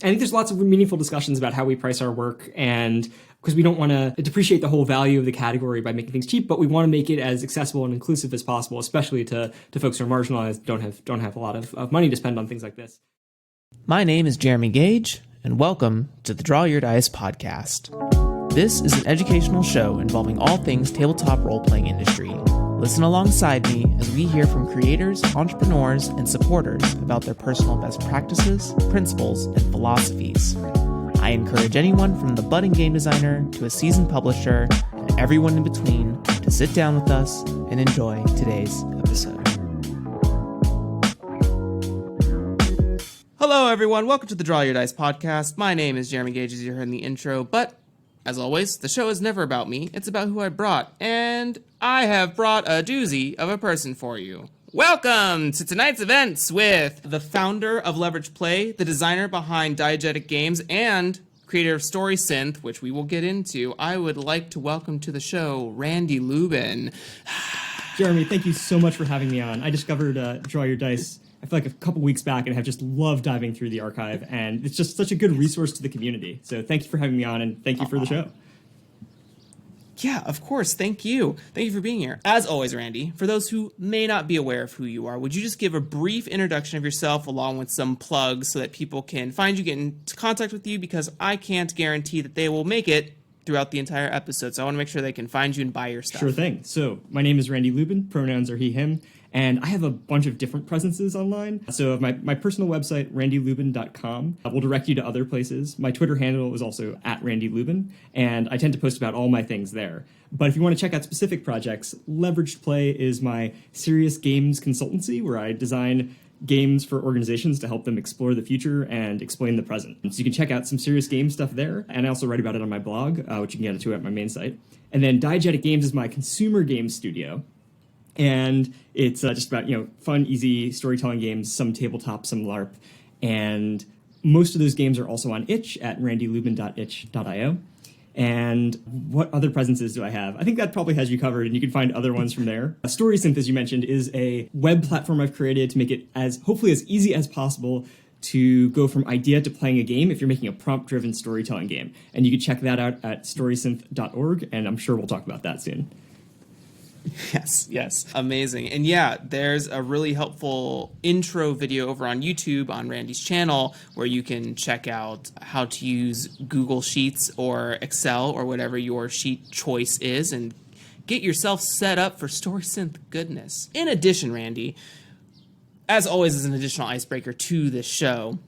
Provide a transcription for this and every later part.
I think there's lots of meaningful discussions about how we price our work, and because we don't want to depreciate the whole value of the category by making things cheap, but we want to make it as accessible and inclusive as possible, especially to folks who are marginalized, don't have a lot of money to spend on things like this. My name is Jeremy Gage, and welcome to the Draw Your Dice podcast. This is an educational show involving all things tabletop role-playing industry. Listen alongside me as we hear from creators, entrepreneurs, and supporters about their personal best practices, principles, and philosophies. I encourage anyone from the budding game designer to a seasoned publisher and everyone in between to sit down with us and enjoy today's episode. Hello, everyone. Welcome to the Draw Your Dice podcast. My name is Jeremy Gage, as you heard in the intro, but as always, the show is never about me. It's about who I brought, and I have brought a doozy of a person for you. Welcome to tonight's events with the founder of Leverage Play, the designer behind Diegetic Games, and creator of Story Synth, which we will get into. I would like to welcome to the show Randy Lubin. Jeremy, thank you so much for having me on. I discovered Draw Your Dice, I feel like a couple weeks back, and have just loved diving through the archive, and it's just such a good resource to the community. So thank you for having me on, and thank you for the show. Yeah, of course. Thank you. Thank you for being here. As always, Randy, for those who may not be aware of who you are, would you just give a brief introduction of yourself along with some plugs so that people can find you, get into contact with you, because I can't guarantee that they will make it throughout the entire episode. So I want to make sure they can find you and buy your stuff. Sure thing. So my name is Randy Lubin. Pronouns are he, him. And I have a bunch of different presences online. So my personal website, randylubin.com, will direct you to other places. My Twitter handle is also @randylubin, and I tend to post about all my things there. But if you want to check out specific projects, Leveraged Play is my serious games consultancy where I design games for organizations to help them explore the future and explain the present. So you can check out some serious game stuff there, and I also write about it on my blog, which you can get into at my main site. And then Diegetic Games is my consumer game studio. And it's just about, fun, easy storytelling games, some tabletop, some LARP. And most of those games are also on itch at randylubin.itch.io. And what other presences do I have? I think that probably has you covered, and you can find other ones from there. Story Synth, as you mentioned, is a web platform I've created to make it hopefully as easy as possible to go from idea to playing a game if you're making a prompt-driven storytelling game. And you can check that out at storysynth.org, and I'm sure we'll talk about that soon. Yes. Amazing. And yeah, there's a really helpful intro video over on YouTube on Randy's channel where you can check out how to use Google Sheets or Excel or whatever your sheet choice is and get yourself set up for StorySynth goodness. In addition, Randy, as always, as an additional icebreaker to this show,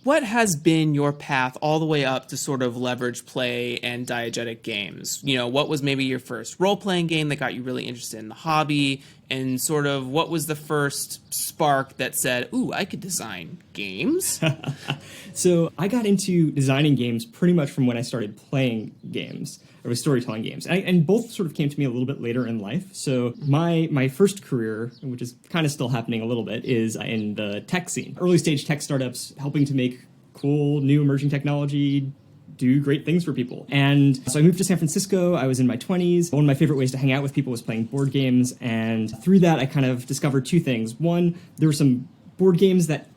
what has been your path all the way up to sort of Leverage Play and Diegetic Games? What was maybe your first role-playing game that got you really interested in the hobby? And sort of what was the first spark that said, ooh, I could design games? So I got into designing games pretty much from when I started playing games, or storytelling games. And both sort of came to me a little bit later in life. So my first career, which is kind of still happening a little bit, is in the tech scene. Early stage tech startups helping to make cool, new emerging technology do great things for people. And so I moved to San Francisco. I was in my 20s. One of my favorite ways to hang out with people was playing board games. And through that, I kind of discovered two things. One, there were some board games that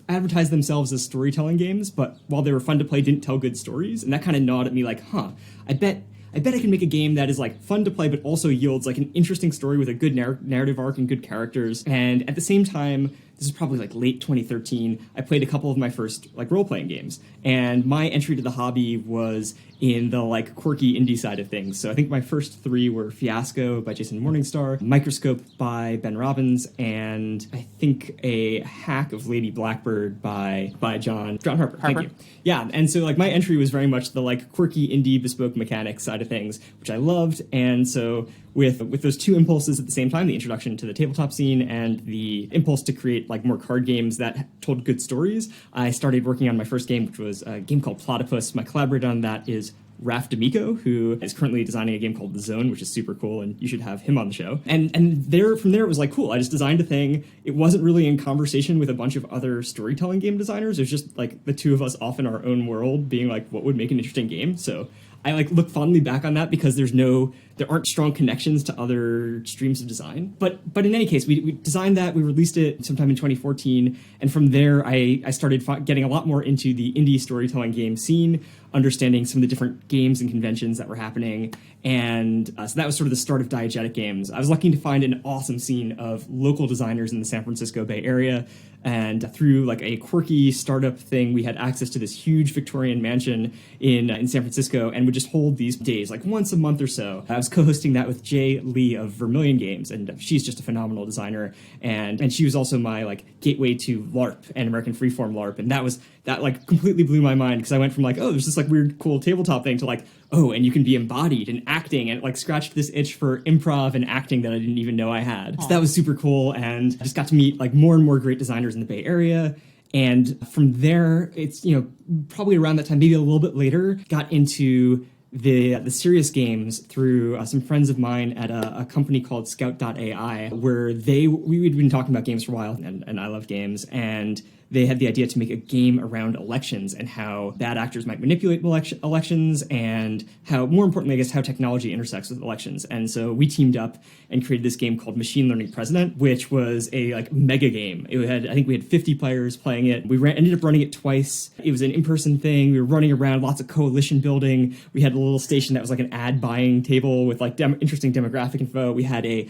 advertised themselves as storytelling games, but while they were fun to play, didn't tell good stories. And that kind of gnawed at me like, I bet I can make a game that is like fun to play, but also yields like an interesting story with a good narrative arc and good characters. And at the same time, this is probably like late 2013, I played a couple of my first like role-playing games. And my entry to the hobby was in the like quirky indie side of things. So I think my first three were Fiasco by Jason Morningstar, Microscope by Ben Robbins, and I think a hack of Lady Blackbird by John Harper. Thank you. Yeah, and so like my entry was very much the like quirky indie bespoke mechanics side of things, which I loved. And so with those two impulses at the same time, the introduction to the tabletop scene and the impulse to create like more card games that told good stories, I started working on my first game, which was a game called Platypus. My collaborator on that is Raf D'Amico, who is currently designing a game called The Zone, which is super cool, and you should have him on the show. And from there, it was like, cool, I just designed a thing. It wasn't really in conversation with a bunch of other storytelling game designers. It was just like the two of us off in our own world being like, what would make an interesting game? So I like look fondly back on that because there aren't strong connections to other streams of design. But in any case, we designed that, we released it sometime in 2014, and from there I started getting a lot more into the indie storytelling game scene, understanding some of the different games and conventions that were happening, and so that was sort of the start of Diegetic Games. I was lucky to find an awesome scene of local designers in the San Francisco Bay Area, and through like a quirky startup thing, we had access to this huge Victorian mansion in San Francisco, and would just hold these days, like once a month or so. I was co-hosting that with Jay Lee of Vermilion Games, and she's just a phenomenal designer, and she was also my like gateway to LARP and American Freeform LARP, and that like completely blew my mind, because I went from like, oh, there's this like weird cool tabletop thing to like, oh, and you can be embodied and acting, and it like scratched this itch for improv and acting that I didn't even know I had. So that was super cool, and I just got to meet like more and more great designers in the Bay Area. And from there, it's, you know, probably around that time, maybe a little bit later, got into the serious games through some friends of mine at a company called Scout.ai, where we'd been talking about games for a while, and I love games, and they had the idea to make a game around elections and how bad actors might manipulate elections, and how, more importantly, I guess, how technology intersects with elections. And so we teamed up and created this game called Machine Learning President, which was a like mega game. I think we had 50 players playing it. We ended up running it twice. It was an in-person thing. We were running around, lots of coalition building. We had a little station that was like an ad buying table with like interesting demographic info. We had a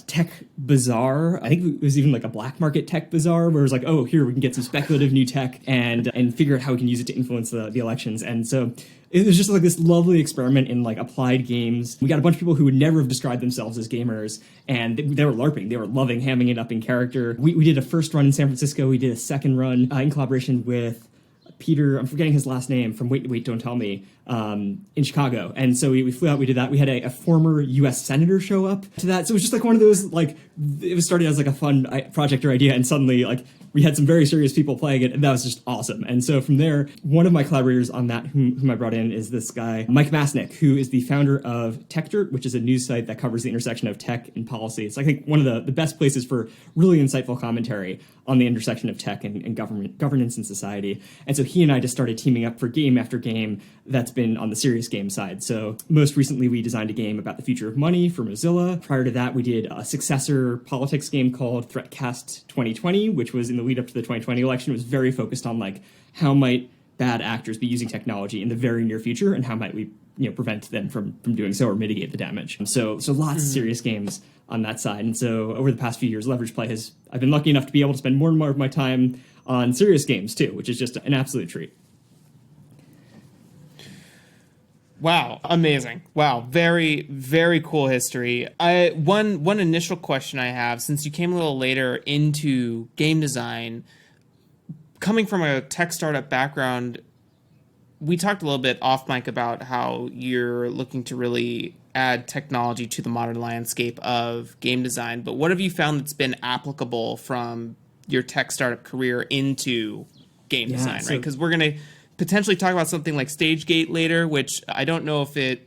tech bazaar. I think it was even like a black market tech bazaar where it was like, oh, here we can get some speculative new tech and figure out how we can use it to influence the elections. And so it was just like this lovely experiment in like applied games. We got a bunch of people who would never have described themselves as gamers, and they were LARPing. They were loving hamming it up in character. We did a first run in San Francisco. We did a second run in collaboration with Peter, I'm forgetting his last name, from Wait, Don't Tell Me, in Chicago. And so we flew out, we did that. We had a former U.S. senator show up to that. So it was just like one of those, like, it was started as like a fun project or idea, and suddenly, like, we had some very serious people playing it, and that was just awesome. And so from there, one of my collaborators on that, whom I brought in, is this guy, Mike Masnick, who is the founder of TechDirt, which is a news site that covers the intersection of tech and policy. It's, I think, one of the best places for really insightful commentary on the intersection of tech and governance and society. And so he and I just started teaming up for game after game that's been on the serious game side. So most recently, we designed a game about the future of money for Mozilla. Prior to that, we did a successor politics game called Threatcast 2020, which was in the lead up to the 2020 election. It was very focused on like how might bad actors be using technology in the very near future, and how might we prevent them from doing so or mitigate the damage. So lots of serious games on that side. And so over the past few years, Leverage Play I've been lucky enough to be able to spend more and more of my time on serious games too, which is just an absolute treat. Wow, amazing. Wow, very, very cool history. One initial question I have, since you came a little later into game design, coming from a tech startup background, we talked a little bit off mic about how you're looking to really add technology to the modern landscape of game design, but what have you found that's been applicable from your tech startup career into game design, right? Because we're going to potentially talk about something like StageGate later, which I don't know if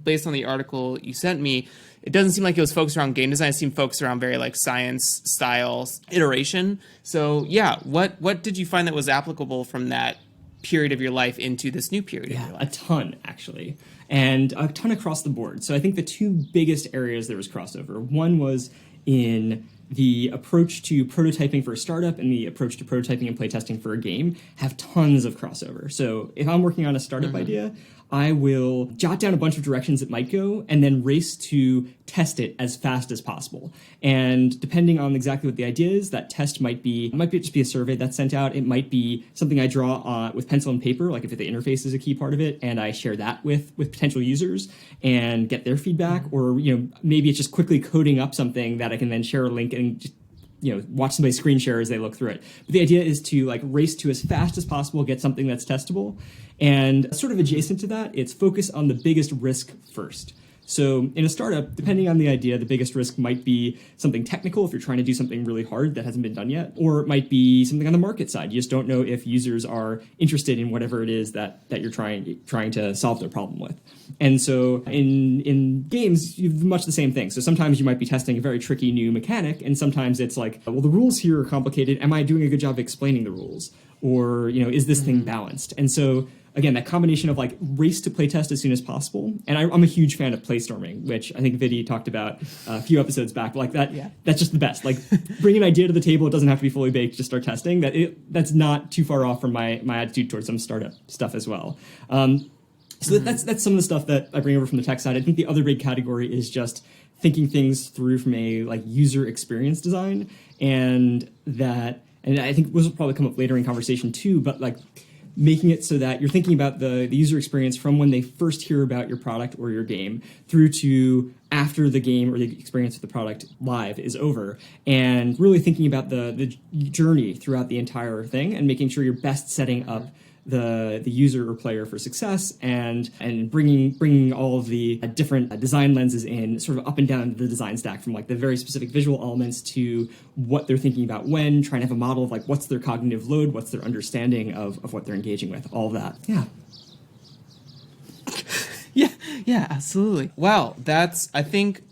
based on the article you sent me, it doesn't seem like it was focused around game design. It seemed focused around very like science style iteration. So yeah, what did you find that was applicable from that period of your life into this new period of your life? A ton, actually, and a ton across the board. So I think the two biggest areas there was crossover. One was in the approach to prototyping for a startup and the approach to prototyping and playtesting for a game have tons of crossover. So if I'm working on a startup idea, I will jot down a bunch of directions it might go and then race to test it as fast as possible. And depending on exactly what the idea is, that test might just be a survey that's sent out. It might be something I draw with pencil and paper, like if the interface is a key part of it, and I share that with potential users and get their feedback. Or maybe it's just quickly coding up something that I can then share a link and just watch somebody screen share as they look through it. But the idea is to like race to as fast as possible, get something that's testable. And sort of adjacent to that, it's focus on the biggest risk first. So in a startup, depending on the idea, the biggest risk might be something technical if you're trying to do something really hard that hasn't been done yet, or it might be something on the market side. You just don't know if users are interested in whatever it is that you're trying to solve their problem with. And so in games, you have much the same thing. So sometimes you might be testing a very tricky new mechanic, and sometimes it's like, well, the rules here are complicated. Am I doing a good job explaining the rules? Or, is this thing balanced? And so again, that combination of like race to playtest as soon as possible. And I'm a huge fan of playstorming, which I think Vidi talked about a few episodes back. Like that, that's just the best. Like bring an idea to the table. It doesn't have to be fully baked. Just start testing. That's not too far off from my attitude towards some startup stuff as well. So that's some of the stuff that I bring over from the tech side. I think the other big category is just thinking things through from a like user experience design, and I think this will probably come up later in conversation too, but like making it so that you're thinking about the user experience from when they first hear about your product or your game through to after the game or the experience of the product live is over, and really thinking about the journey throughout the entire thing and making sure you're best setting up the user or player for success, and bringing all of the different design lenses in sort of up and down the design stack, from like the very specific visual elements to what they're thinking about when trying to have a model of like what's their cognitive load, what's their understanding of what they're engaging with, all of that. Yeah, absolutely. Wow, that's, I think,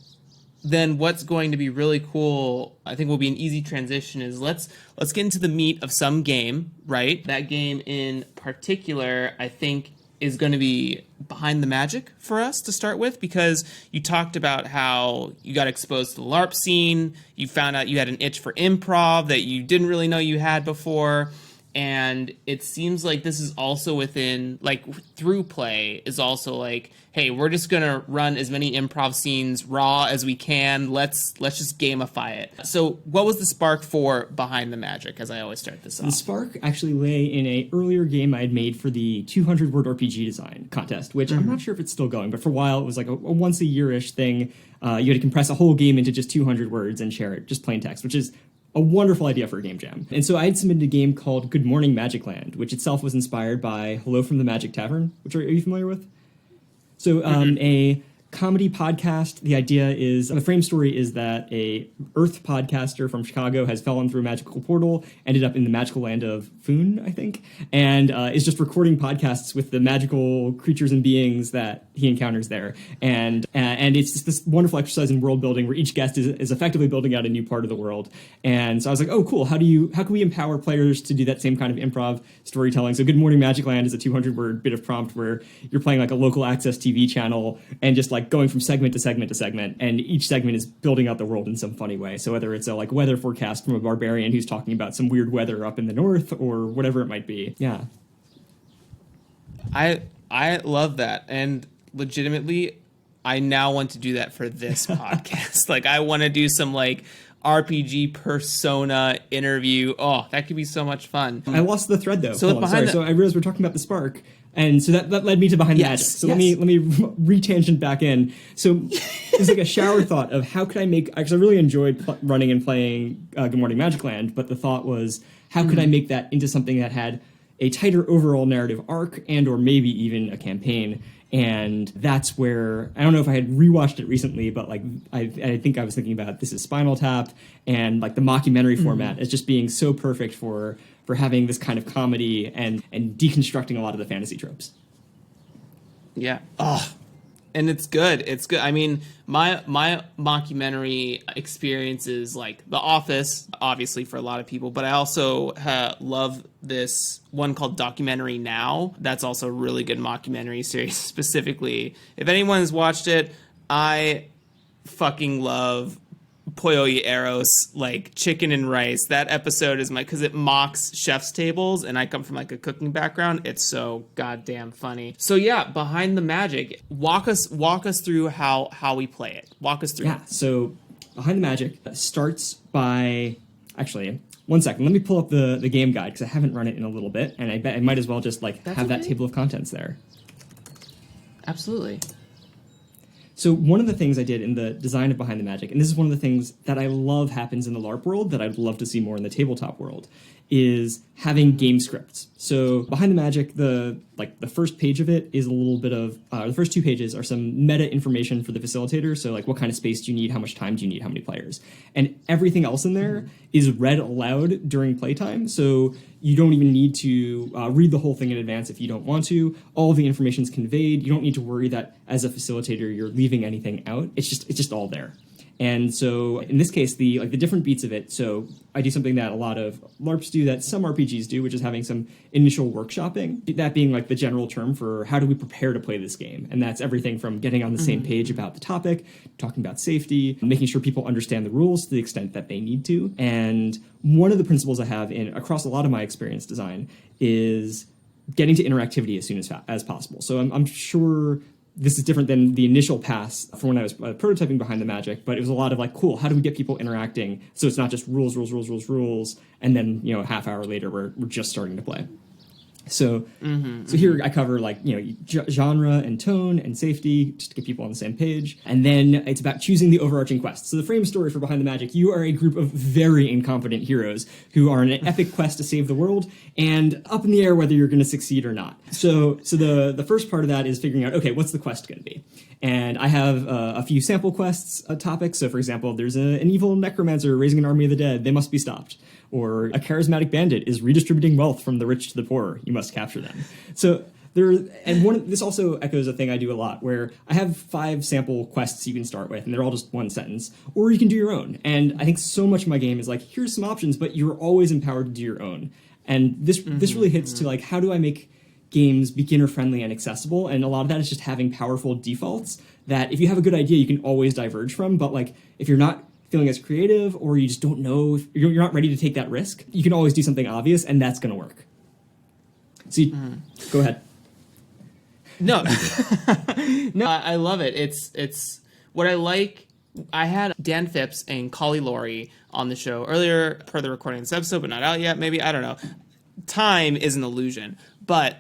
then what's going to be really cool, I think will be an easy transition, is let's get into the meat of some game, right? That game in particular, I think, is going to be Behind the Magic for us to start with, because you talked about how you got exposed to the LARP scene, you found out you had an itch for improv that you didn't really know you had before, and it seems like this is also within, like, through play is also like, hey, we're just gonna run as many improv scenes raw as we can. Let's just gamify it. So what was the spark for Behind the Magic, as I always start this off? The spark actually lay in a earlier game I had made for the 200-word RPG design contest, which I'm not sure if it's still going, but for a while it was like a once-a-year-ish thing. You had to compress a whole game into just 200 words and share it, just plain text, which is a wonderful idea for a game jam. And so I had submitted a game called Good Morning Magic Land, which itself was inspired by Hello from the Magic Tavern, which are you familiar with? So a comedy podcast. The idea is, the frame story is that a Earth podcaster from Chicago has fallen through a magical portal, ended up in the magical land of Foon, I think, and is just recording podcasts with the magical creatures and beings that he encounters there. And it's just this wonderful exercise in world building where each guest is effectively building out a new part of the world. And so I was like, oh, cool. How can we empower players to do that same kind of improv storytelling? So Good Morning Magic Land is a 200-word bit of prompt where you're playing like a local access TV channel and just like going from segment to segment to segment, and each segment is building out the world in some funny way. So whether it's a like weather forecast from a barbarian who's talking about some weird weather up in the north or whatever it might be. Yeah. I love that, and legitimately I now want to do that for this podcast. Like I want to do some like RPG persona interview. Oh, that could be so much fun. I lost the thread though. So So I realized we're talking about the spark. And so that led me to Behind the Magic. So let me re-tangent back in. So it's like a shower thought of how could I make, because I really enjoyed running and playing Good Morning Magic Land, but the thought was how could I make that into something that had a tighter overall narrative arc and or maybe even a campaign. And that's where, I don't know if I had rewatched it recently, but like I think I was thinking about this is Spinal Tap and like the mockumentary format as just being so perfect for having this kind of comedy and deconstructing a lot of the fantasy tropes. Yeah. Oh, and it's good. It's good. I mean, my mockumentary experience is like The Office, obviously for a lot of people, but I also love this one called Documentary Now. That's also a really good mockumentary series. Specifically, if anyone's watched it, I fucking love Pollo y Arroz, like chicken and rice. That episode is because it mocks chef's tables, and I come from like a cooking background. It's so goddamn funny. So yeah, Behind the Magic. Walk us through how we play it. Walk us through. Yeah. So Behind the Magic starts by actually. One second, let me pull up the game guide because I haven't run it in a little bit, and I bet I might as well just like have that table of contents there. Absolutely. So one of the things I did in the design of Behind the Magic, and this is one of the things that I love happens in the LARP world that I'd love to see more in the tabletop world, is having game scripts. So Behind the Magic, the first page of it is a little bit of, the first two pages are some meta information for the facilitator. So like what kind of space do you need, how much time do you need, how many players. And everything else in there is read aloud during playtime. So you don't even need to read the whole thing in advance if you don't want to. All the information is conveyed. You don't need to worry that as a facilitator you're leaving anything out. It's just all there. And so in this case, the different beats of it. So I do something that a lot of LARPs do, that some RPGs do, which is having some initial workshopping. That being like the general term for how do we prepare to play this game. And that's everything from getting on the same page about the topic, talking about safety, making sure people understand the rules to the extent that they need to. And one of the principles I have across a lot of my experience design is getting to interactivity as soon as possible. So I'm sure this is different than the initial pass from when I was prototyping Behind the Magic, but it was a lot of like, cool, how do we get people interacting so it's not just rules, and then, a half hour later we're just starting to play. So here I cover like, genre and tone and safety just to get people on the same page. And then it's about choosing the overarching quest. So the frame story for Behind the Magic, you are a group of very incompetent heroes who are on an epic quest to save the world and up in the air whether you're going to succeed or not. So the first part of that is figuring out, okay, what's the quest going to be? And I have a few sample quests topics. So for example, there's an evil necromancer raising an army of the dead. They must be stopped. Or a charismatic bandit is redistributing wealth from the rich to the poor. You must capture them. So this also echoes a thing I do a lot, where I have 5 sample quests you can start with, and they're all just one sentence, or you can do your own. And I think so much of my game is like, here's some options, but you're always empowered to do your own. And this really hits to like, how do I make games beginner friendly and accessible? And a lot of that is just having powerful defaults that if you have a good idea, you can always diverge from. But like, if you're not feeling as creative, or you just don't know, if you're not ready to take that risk, you can always do something obvious, and that's going to work. So go ahead. No, no, I love it. It's what I like. I had Dan Phipps and Collie Laurie on the show earlier per the recording of this episode, but not out yet. Maybe, I don't know. Time is an illusion, but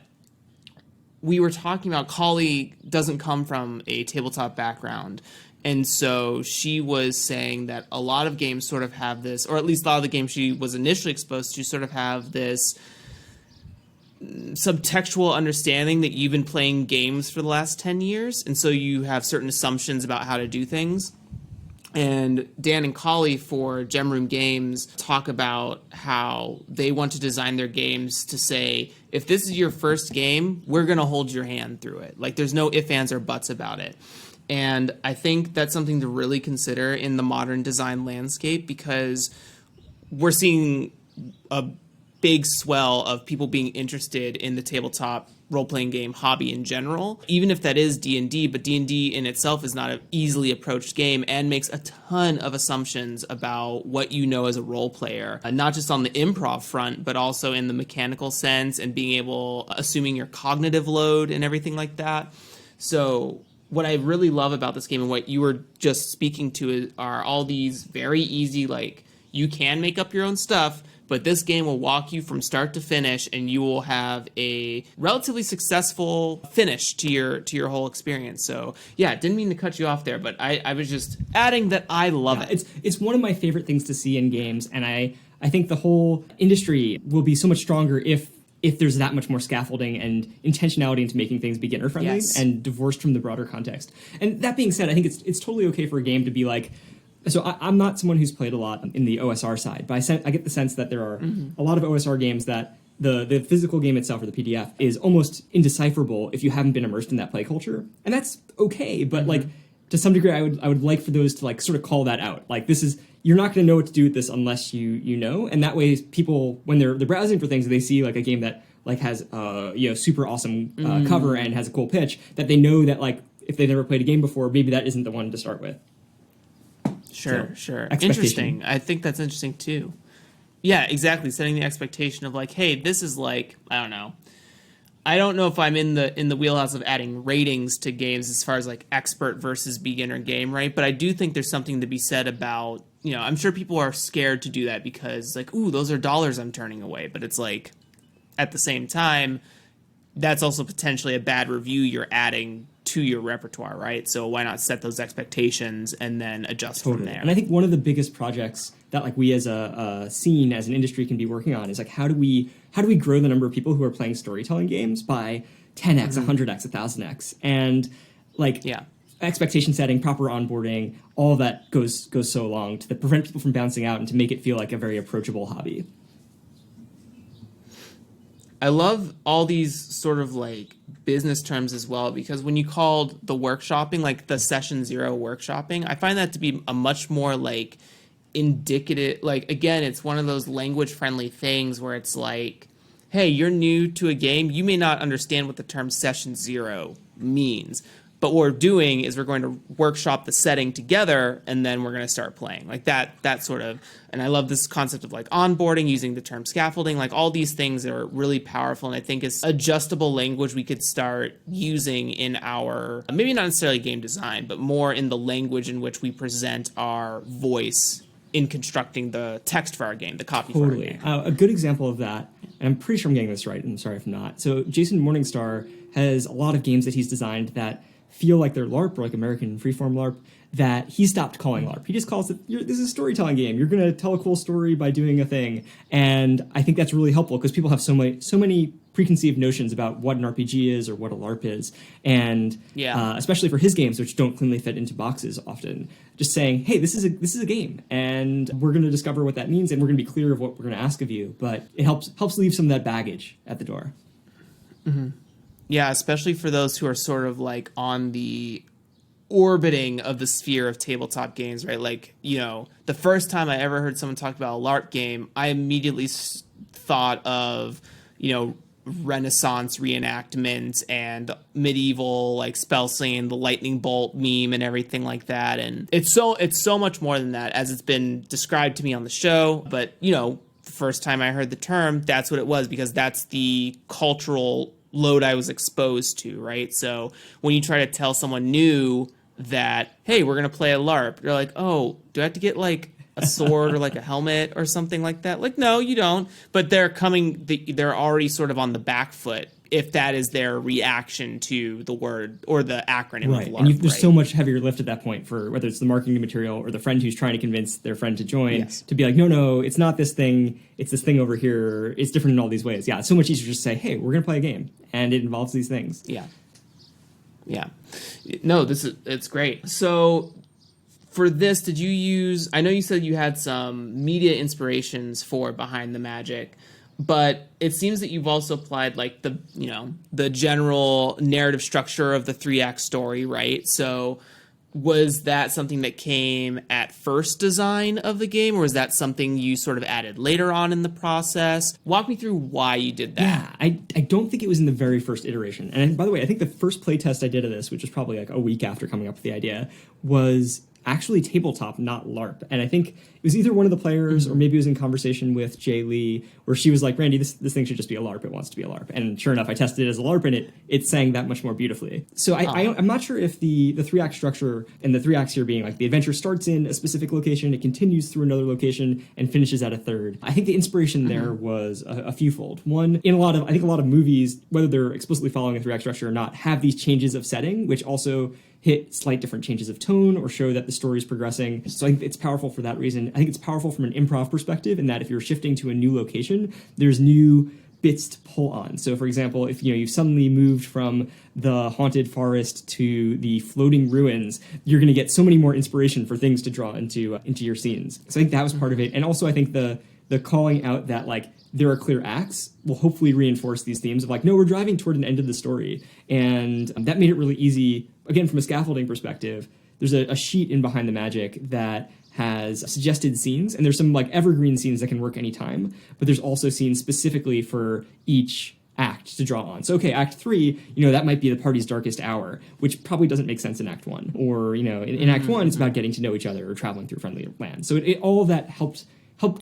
we were talking about Collie doesn't come from a tabletop background. And so she was saying that a lot of games sort of have this, or at least a lot of the games she was initially exposed to sort of have this subtextual understanding that you've been playing games for the last 10 years. And so you have certain assumptions about how to do things. And Dan and Collie for Gem Room Games talk about how they want to design their games to say, if this is your first game, we're going to hold your hand through it. Like there's no ifs, ands, or buts about it. And I think that's something to really consider in the modern design landscape, because we're seeing a big swell of people being interested in the tabletop role-playing game hobby in general, even if that is D&D, but D&D in itself is not an easily approached game and makes a ton of assumptions about what you know as a role player, not just on the improv front, but also in the mechanical sense and assuming your cognitive load and everything like that. So what I really love about this game and what you were just speaking to are all these very easy, like, you can make up your own stuff, but this game will walk you from start to finish, and you will have a relatively successful finish to your whole experience. So, yeah, didn't mean to cut you off there, but I was just adding that I love it. It's one of my favorite things to see in games, and I think the whole industry will be so much stronger if there's that much more scaffolding and intentionality into making things beginner friendly and divorced from the broader context. And that being said, I think it's totally okay for a game to be like, so I'm not someone who's played a lot in the OSR side, but I get the sense that there are a lot of OSR games that the physical game itself, or the PDF, is almost indecipherable if you haven't been immersed in that play culture. And that's okay, but like, to some degree, I would like for those to like sort of call that out. Like, this is, you're not going to know what to do with this unless you know. And that way, people, when they're browsing for things, they see like a game that like has super awesome cover and has a cool pitch, that they know that like if they've never played a game before, maybe that isn't the one to start with. Sure. Interesting. I think that's interesting too. Yeah, exactly. Setting the expectation of like, hey, this is like, I don't know. I don't know if I'm in the wheelhouse of adding ratings to games as far as like expert versus beginner game, right? But I do think there's something to be said about, I'm sure people are scared to do that because like, ooh, those are dollars I'm turning away. But it's like, at the same time, that's also potentially a bad review you're adding to your repertoire, right? So why not set those expectations and then adjust from there? And I think one of the biggest projects that like we as a scene, as an industry, can be working on is like, how do we grow the number of people who are playing storytelling games by 10x, 100x, 1000x, and like expectation setting, proper onboarding, all of that goes so long to prevent people from bouncing out and to make it feel like a very approachable hobby. I love all these sort of like business terms as well, because when you called the workshopping, like the session 0 workshopping, I find that to be a much more like indicative, like again, it's one of those language friendly things where it's like, hey, you're new to a game, you may not understand what the term session 0 means, but what we're doing is we're going to workshop the setting together, and then we're going to start playing. Like that sort of, and I love this concept of like onboarding, using the term scaffolding, like all these things are really powerful, and I think it's adjustable language we could start using in our, maybe not necessarily game design, but more in the language in which we present our voice in constructing the text for our game, the copy for our game. A good example of that, and I'm pretty sure I'm getting this right, and I'm sorry if I'm not. So Jason Morningstar has a lot of games that he's designed that feel like they're LARP, or like American freeform LARP, that he stopped calling LARP. He just calls it, this is a storytelling game. You're going to tell a cool story by doing a thing. And I think that's really helpful because people have so many preconceived notions about what an RPG is or what a LARP is. And especially for his games, which don't cleanly fit into boxes often, just saying, hey, this is a game, and we're going to discover what that means, and we're going to be clear of what we're going to ask of you. But it helps leave some of that baggage at the door. Mm-hmm. Yeah, especially for those who are sort of like on the orbiting of the sphere of tabletop games, right? Like, you know, the first time I ever heard someone talk about a LARP game, I immediately thought of, you know, Renaissance reenactment and medieval like spell slinging, the lightning bolt meme and everything like that. And it's so much more than that, as it's been described to me on the show. But, you know, the first time I heard the term, that's what it was, because that's the cultural load I was exposed to, right? So when you try to tell someone new that, hey, we're going to play a LARP, they're like, oh, do I have to get like a sword or like a helmet or something like that? Like, no, you don't. But they're already sort of on the back foot if that is their reaction to the word or the acronym right. of LARP. And there's so much heavier lift at that point for whether it's the marketing material or the friend who's trying to convince their friend to join, to be like, no, it's not this thing. It's this thing over here. It's different in all these ways. Yeah, it's so much easier to just say, hey, we're going to play a game, and it involves these things. Yeah. No, it's great. So for this, did you use, I know you said you had some media inspirations for Behind the Magic, but it seems that you've also applied like the general narrative structure of the 3-act story, right? So was that something that came at first design of the game, or was that something you sort of added later on in the process? Walk me through why you did that. Yeah, I don't think it was in the very first iteration. And by the way, I think the first playtest I did of this, which was probably like a week after coming up with the idea, was actually tabletop, not LARP. And I think it was either one of the players or maybe it was in conversation with Jay Lee where she was like, Randy, this thing should just be a LARP. It wants to be a LARP. And sure enough, I tested it as a LARP and it sang that much more beautifully. So I'm not sure if the 3-act structure and the 3 acts here being like the adventure starts in a specific location, it continues through another location and finishes at a third. I think the inspiration there was a fewfold. One, I think a lot of movies, whether they're explicitly following a 3-act structure or not, have these changes of setting, which also hit slight different changes of tone or show that the story is progressing. So I think it's powerful for that reason. I think it's powerful from an improv perspective in that if you're shifting to a new location, there's new bits to pull on. So for example, if you've suddenly moved from the haunted forest to the floating ruins, you're going to get so many more inspiration for things to draw into your scenes. So I think that was part of it. And also I think the calling out that like there are clear acts will hopefully reinforce these themes of like, no, we're driving toward an end of the story. And that made it really easy. Again, from a scaffolding perspective, there's a sheet in Behind the Magic that has suggested scenes, and there's some like evergreen scenes that can work anytime, but there's also scenes specifically for each act to draw on. So, okay, Act 3, that might be the party's darkest hour, which probably doesn't make sense in Act 1. Or, in Act 1, it's about getting to know each other or traveling through friendly land. So all of that helped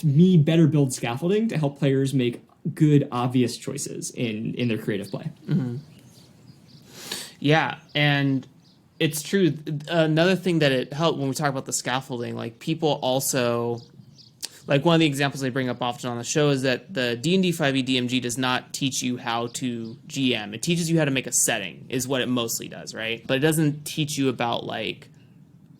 me better build scaffolding to help players make good, obvious choices in their creative play. Mm-hmm. Yeah, and it's true. Another thing that it helped when we talk about the scaffolding, like people also, like one of the examples they bring up often on the show is that the D&D 5e DMG does not teach you how to GM. It teaches you how to make a setting is what it mostly does, right? But it doesn't teach you about like,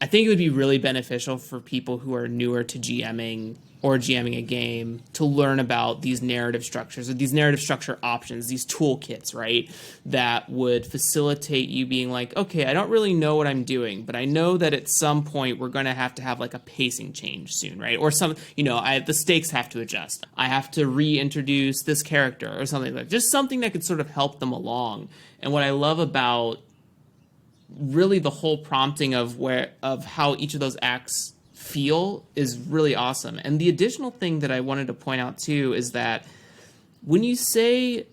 I think it would be really beneficial for people who are newer to GMing or GMing a game to learn about these narrative structures or these narrative structure options, these toolkits, right? That would facilitate you being like, okay, I don't really know what I'm doing, but I know that at some point we're going to have like a pacing change soon, right? Or some, the stakes have to adjust. I have to reintroduce this character or something like that. Just something that could sort of help them along. And what I love about really the whole prompting of how each of those acts feel is really awesome. And the additional thing that I wanted to point out too is that when you say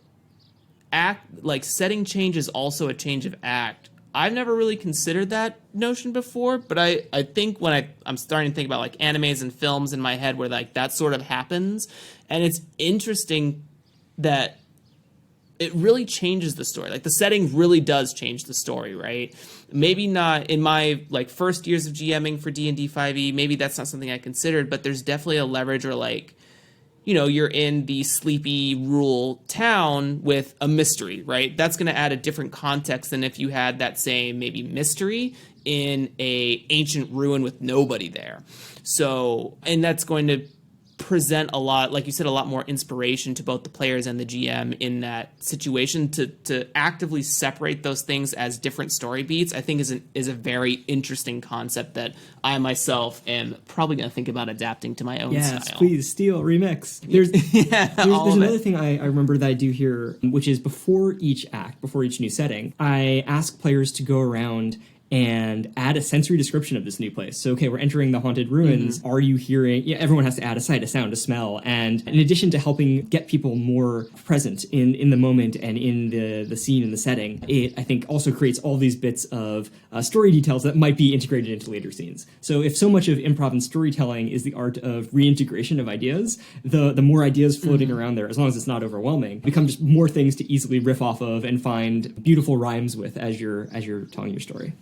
act, like setting change is also a change of act, I've never really considered that notion before, but I think when I'm starting to think about like animes and films in my head where like that sort of happens, and it's interesting that it really changes the story. Like the setting really does change the story, right? Maybe not in my like first years of GMing for D&D 5e, maybe that's not something I considered, but there's definitely a leverage or like, you're in the sleepy rural town with a mystery, right? That's going to add a different context than if you had that same maybe mystery in a ancient ruin with nobody there. So, and that's going to present a lot, like you said, a lot more inspiration to both the players and the GM in that situation. To actively separate those things as different story beats, I think is a very interesting concept that I myself am probably going to think about adapting to my own style. Yes, please, steal, remix. There's another thing I remember that I do here, which is before each act, before each new setting, I ask players to go around and add a sensory description of this new place. So, okay, we're entering the haunted ruins. Are you hearing... Yeah, everyone has to add a sight, a sound, a smell. And in addition to helping get people more present in the moment and in the scene and the setting, it, I think, also creates all these bits of story details that might be integrated into later scenes. So if so much of improv and storytelling is the art of reintegration of ideas, the more ideas floating around there, as long as it's not overwhelming, become just more things to easily riff off of and find beautiful rhymes with as you're telling your story.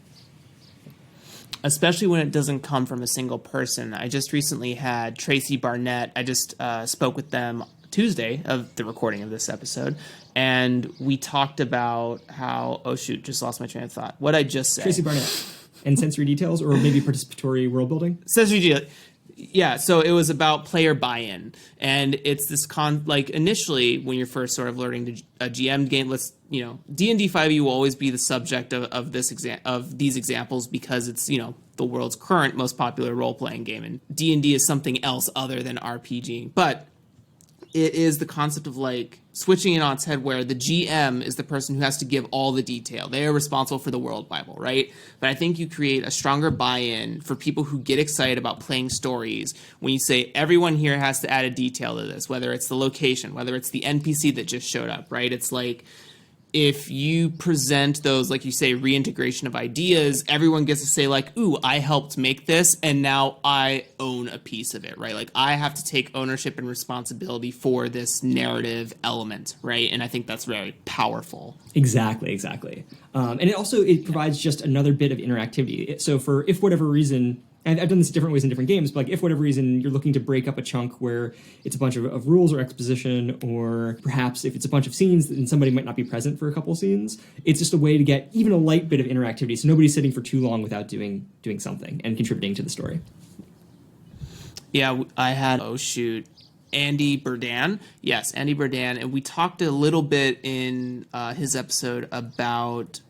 Especially when it doesn't come from a single person. I just recently had Tracy Barnett. I just spoke with them Tuesday of the recording of this episode, and we talked about how, oh shoot, just lost my train of thought. What I just said. Tracy Barnett. And sensory details, or maybe participatory world building? Sensory details. Yeah, so it was about player buy-in, and it's this like initially when you're first sort of learning a GM game, D&D 5e will always be the subject of these examples because it's the world's current most popular role-playing game, and D&D is something else other than RPGing, but it is the concept of like switching it on its head where the GM is the person who has to give all the detail. They are responsible for the world Bible, right? But I think you create a stronger buy-in for people who get excited about playing stories when you say everyone here has to add a detail to this, whether it's the location, whether it's the NPC that just showed up, right? It's like if you present those, like you say, reintegration of ideas, everyone gets to say like, ooh, I helped make this and now I own a piece of it, right? Like I have to take ownership and responsibility for this narrative element, right? And I think that's very powerful. Exactly. And it provides just another bit of interactivity. So if whatever reason, and I've done this different ways in different games, but like if whatever reason you're looking to break up a chunk where it's a bunch of rules or exposition, or perhaps if it's a bunch of scenes and somebody might not be present for a couple scenes, it's just a way to get even a light bit of interactivity so nobody's sitting for too long without doing something and contributing to the story. Yeah, I had, Andy Burdan. Yes, Andy Burdan. And we talked a little bit in his episode about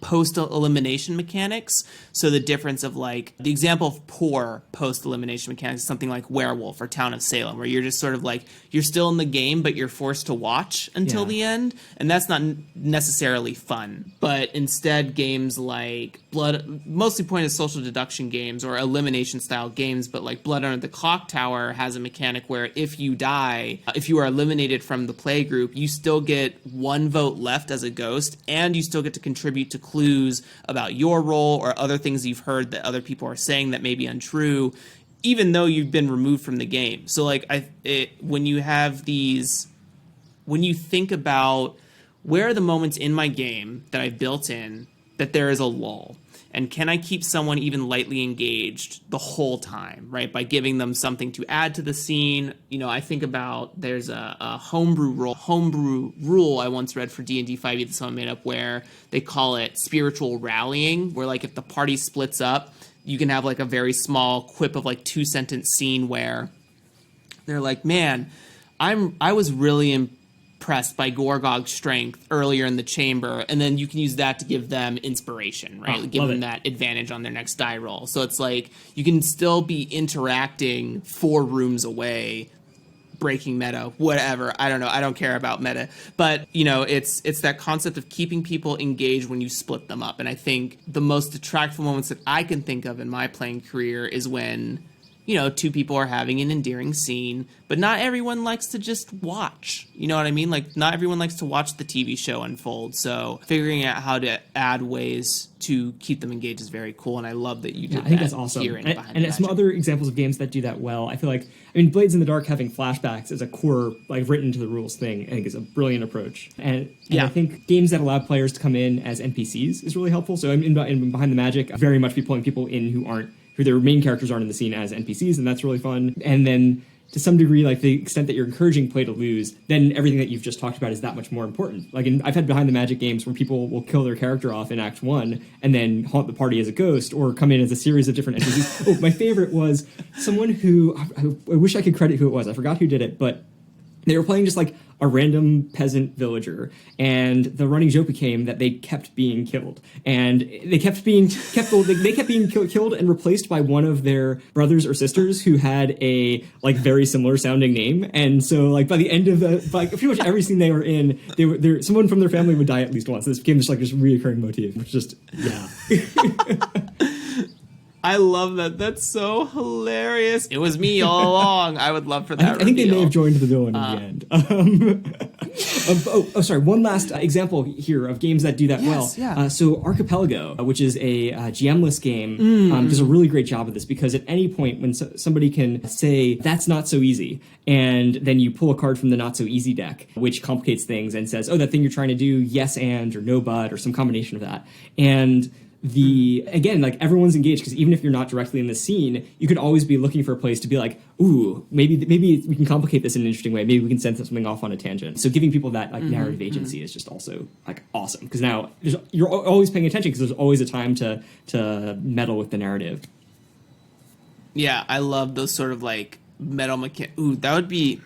post-elimination mechanics. So the difference of like the example of poor post-elimination mechanics is something like Werewolf or Town of Salem, where you're just sort of like, you're still in the game, but you're forced to watch until the end. And that's not necessarily fun. But instead, games like mostly pointed social deduction games or elimination style games, but like Blood Under the Clock Tower has a mechanic where if you die, if you are eliminated from the play group, you still get one vote left as a ghost, and you still get to contribute to clues about your role or other things you've heard that other people are saying that may be untrue, even though you've been removed from the game. So like when you think about where are the moments in my game that I've built in that there is a lull, and can I keep someone even lightly engaged the whole time, right? By giving them something to add to the scene. I think about there's a homebrew rule I once read for D&D 5e that someone made up where they call it spiritual rallying, where like if the party splits up, you can have like a very small quip of like 2-sentence scene where They're like, man, I was really impressed by Gorgog's strength earlier in the chamber, and then you can use that to give them inspiration, right? Give them that advantage on their next die roll. So it's like you can still be interacting 4 rooms away, breaking meta, whatever. I don't know. I don't care about meta. But, it's that concept of keeping people engaged when you split them up. And I think the most detractful moments that I can think of in my playing career is when 2 people are having an endearing scene, but not everyone likes to just watch. You know what I mean? Like, not everyone likes to watch the TV show unfold. So figuring out how to add ways to keep them engaged is very cool, and I love that you did that. I think that's awesome. Here and some other examples of games that do that well. I feel like, Blades in the Dark having flashbacks as a core, like, written into the rules thing, I think is a brilliant approach. And I think games that allow players to come in as NPCs is really helpful. So in Behind the Magic, I very much be pulling people in who their main characters aren't in the scene as NPCs, and that's really fun. And then, to some degree, like, the extent that you're encouraging play to lose, then everything that you've just talked about is that much more important. Like, I've had Behind the Magic games where people will kill their character off in Act 1 and then haunt the party as a ghost, or come in as a series of different NPCs. My favorite was someone who, I wish I could credit who it was, I forgot who did it, but they were playing just like a random peasant villager, and the running joke became that they kept being killed, and they kept being killed and replaced by one of their brothers or sisters who had a like very similar sounding name. And so like by the end of pretty much every scene they were in, someone from their family would die at least once. This became just like this reoccurring motif, which just I love that. That's so hilarious. It was me all along. I would love for that. I think they may have joined the villain in the end. Sorry. One last example here of games that do that well. Yeah. So Archipelago, which is a GM-less game, does a really great job of this, because at any point when somebody can say, that's not so easy, and then you pull a card from the not so easy deck, which complicates things and says, oh, that thing you're trying to do, yes and, or no but, or some combination of that. And again, like, everyone's engaged, because even if you're not directly in the scene, you could always be looking for a place to be like, ooh, maybe we can complicate this in an interesting way. Maybe we can send something off on a tangent. So giving people that like narrative agency is just also like awesome, because now you're always paying attention, because there's always a time to meddle with the narrative. Yeah, I love those sort of like metal mechanics. Ooh, that would be.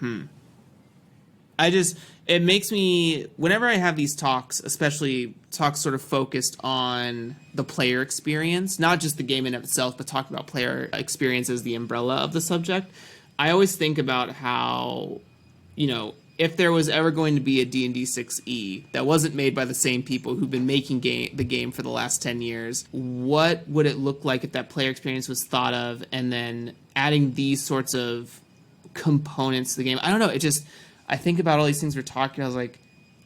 It makes me, whenever I have these talks, especially talks sort of focused on the player experience, not just the game in itself, but talking about player experience as the umbrella of the subject, I always think about how, if there was ever going to be a D&D 6e that wasn't made by the same people who've been making the game for the last 10 years, what would it look like if that player experience was thought of, and then adding these sorts of components to the game? I don't know, I think about all these things we're talking. I was like,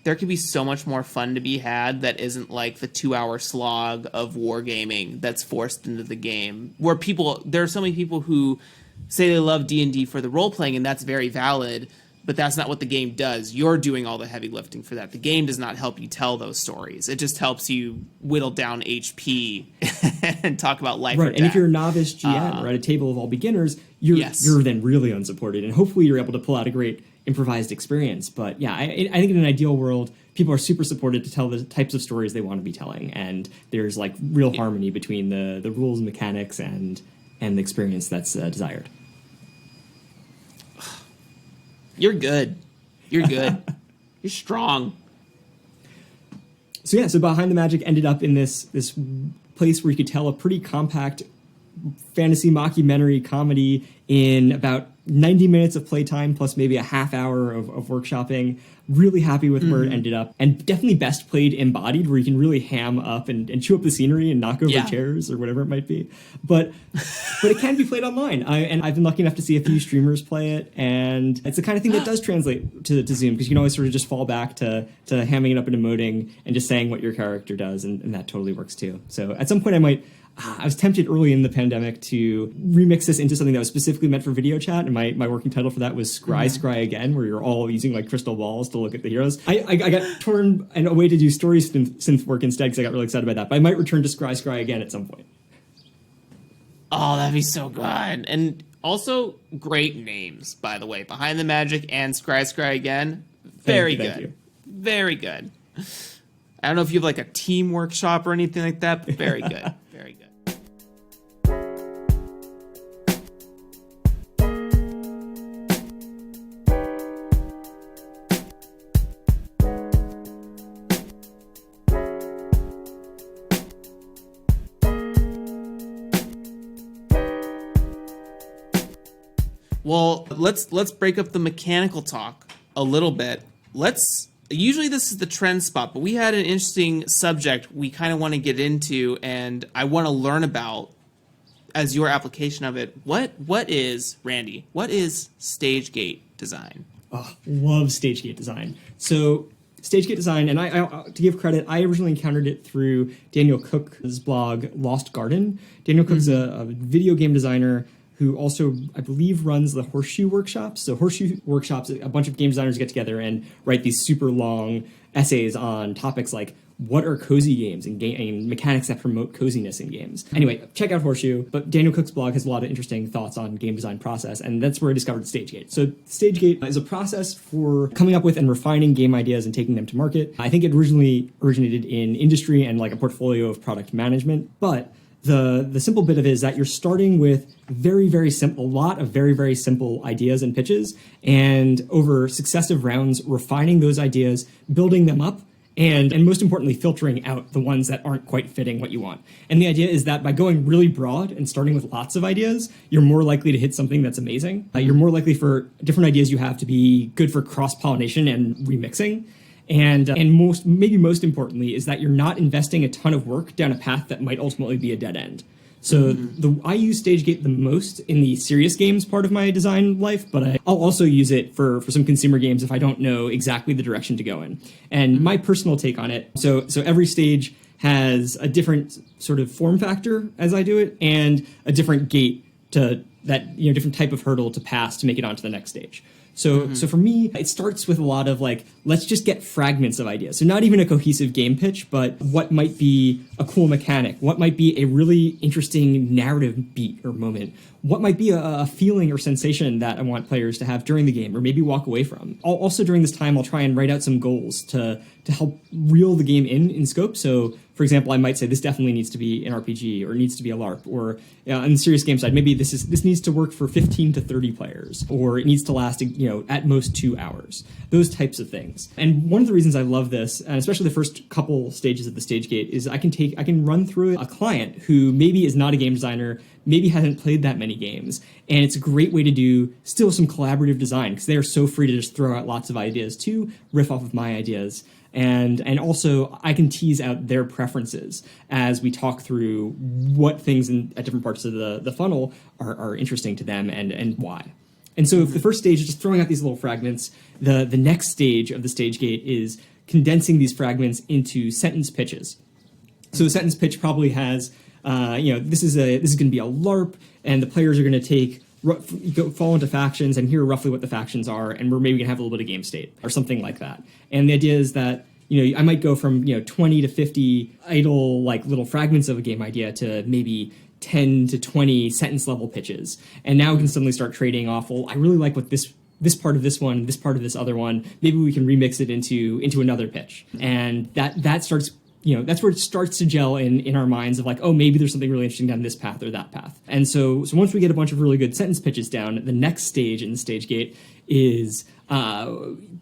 there could be so much more fun to be had that isn't like the 2-hour slog of wargaming that's forced into the game. Where there are so many people who say they love D&D for the role playing, and that's very valid, but that's not what the game does. You're doing all the heavy lifting for that. The game does not help you tell those stories. It just helps you whittle down HP and talk about life. Right, and if you're a novice GM or at a table of all beginners, you're then really unsupported, and hopefully you're able to pull out a great improvised experience. But yeah, I think in an ideal world, people are super supported to tell the types of stories they want to be telling, and there's like real harmony between the rules and mechanics and the experience that's desired. You're good. You're strong. So Behind the Magic ended up in this place where you could tell a pretty compact fantasy mockumentary comedy in about 90 minutes of playtime, plus maybe a half hour of workshopping. Really happy with where it ended up, and definitely best played embodied, where you can really ham up and chew up the scenery and knock over chairs or whatever it might be. But it can be played online, and I've been lucky enough to see a few streamers play it, and it's the kind of thing that does translate to Zoom, because you can always sort of just fall back to hamming it up and emoting and just saying what your character does, and that totally works too. So at some point I was tempted early in the pandemic to remix this into something that was specifically meant for video chat, and my working title for that was Scry Again, where you're all using like crystal balls to look at the heroes. I got torn and a way to do story synth work instead, because I got really excited about that. But I might return to Scry Again at some point. Oh, that'd be so good. And also great names, by the way. Behind the Magic and Scry Again. Very good. Thank you. Very good. I don't know if you have like a team workshop or anything like that, but very good. Very good. Well, let's break up the mechanical talk a little bit. Usually this is the trend spot, but we had an interesting subject we kind of want to get into, and I want to learn about as your application of it. What is, Randy, what is stage gate design? Oh, love stage gate design. So stage gate design, and I to give credit, I originally encountered it through Daniel Cook's blog, Lost Garden. Daniel Cook's a video game designer who also, I believe, runs the Horseshoe Workshops. So Horseshoe Workshops, a bunch of game designers get together and write these super long essays on topics like what are cozy games and mechanics that promote coziness in games. Anyway, check out Horseshoe, but Daniel Cook's blog has a lot of interesting thoughts on game design process, and that's where I discovered StageGate. So StageGate is a process for coming up with and refining game ideas and taking them to market. I think it originally originated in industry and like a portfolio of product management, but the simple bit of it is that you're starting with a lot of very, very simple ideas and pitches, and over successive rounds, refining those ideas, building them up, and most importantly, filtering out the ones that aren't quite fitting what you want. And the idea is that by going really broad and starting with lots of ideas, you're more likely to hit something that's amazing. You're more likely for different ideas you have to be good for cross-pollination and remixing. And most importantly is that you're not investing a ton of work down a path that might ultimately be a dead end. So I use StageGate the most in the serious games part of my design life, but I'll also use it for some consumer games if I don't know exactly the direction to go in. And my personal take on it, so every stage has a different sort of form factor as I do it, and a different gate different type of hurdle to pass to make it onto the next stage. So for me, it starts with a lot of like, let's just get fragments of ideas. So not even a cohesive game pitch, but what might be a cool mechanic? What might be a really interesting narrative beat or moment? What might be a feeling or sensation that I want players to have during the game or maybe walk away from? Also during this time, I'll try and write out some goals to help reel the game in scope. So for example, I might say this definitely needs to be an RPG or needs to be a LARP, or on the serious game side, maybe this needs to work for 15 to 30 players, or it needs to last at most 2 hours. Those types of things. And one of the reasons I love this, and especially the first couple stages of the stage gate, is I can run through a client who maybe is not a game designer, maybe hasn't played that many games, and it's a great way to do still some collaborative design because they are so free to just throw out lots of ideas too, riff off of my ideas. And also, I can tease out their preferences as we talk through what things at different parts of the funnel are interesting to them and why. And so if the first stage is just throwing out these little fragments, the next stage of the stage gate is condensing these fragments into sentence pitches. So a sentence pitch probably has, this is going to be a LARP, and the players are going to fall into factions and hear roughly what the factions are, and we're maybe going to have a little bit of game state or something like that. And the idea is that I might go from 20 to 50 idle like little fragments of a game idea to maybe 10 to 20 sentence level pitches, and now we can suddenly start trading off. Well, I really like what this part of this one, this part of this other one. Maybe we can remix it into another pitch, and that starts. That's where it starts to gel in our minds of like, oh, maybe there's something really interesting down this path or that path. And so once we get a bunch of really good sentence pitches down, the next stage in the stage gate is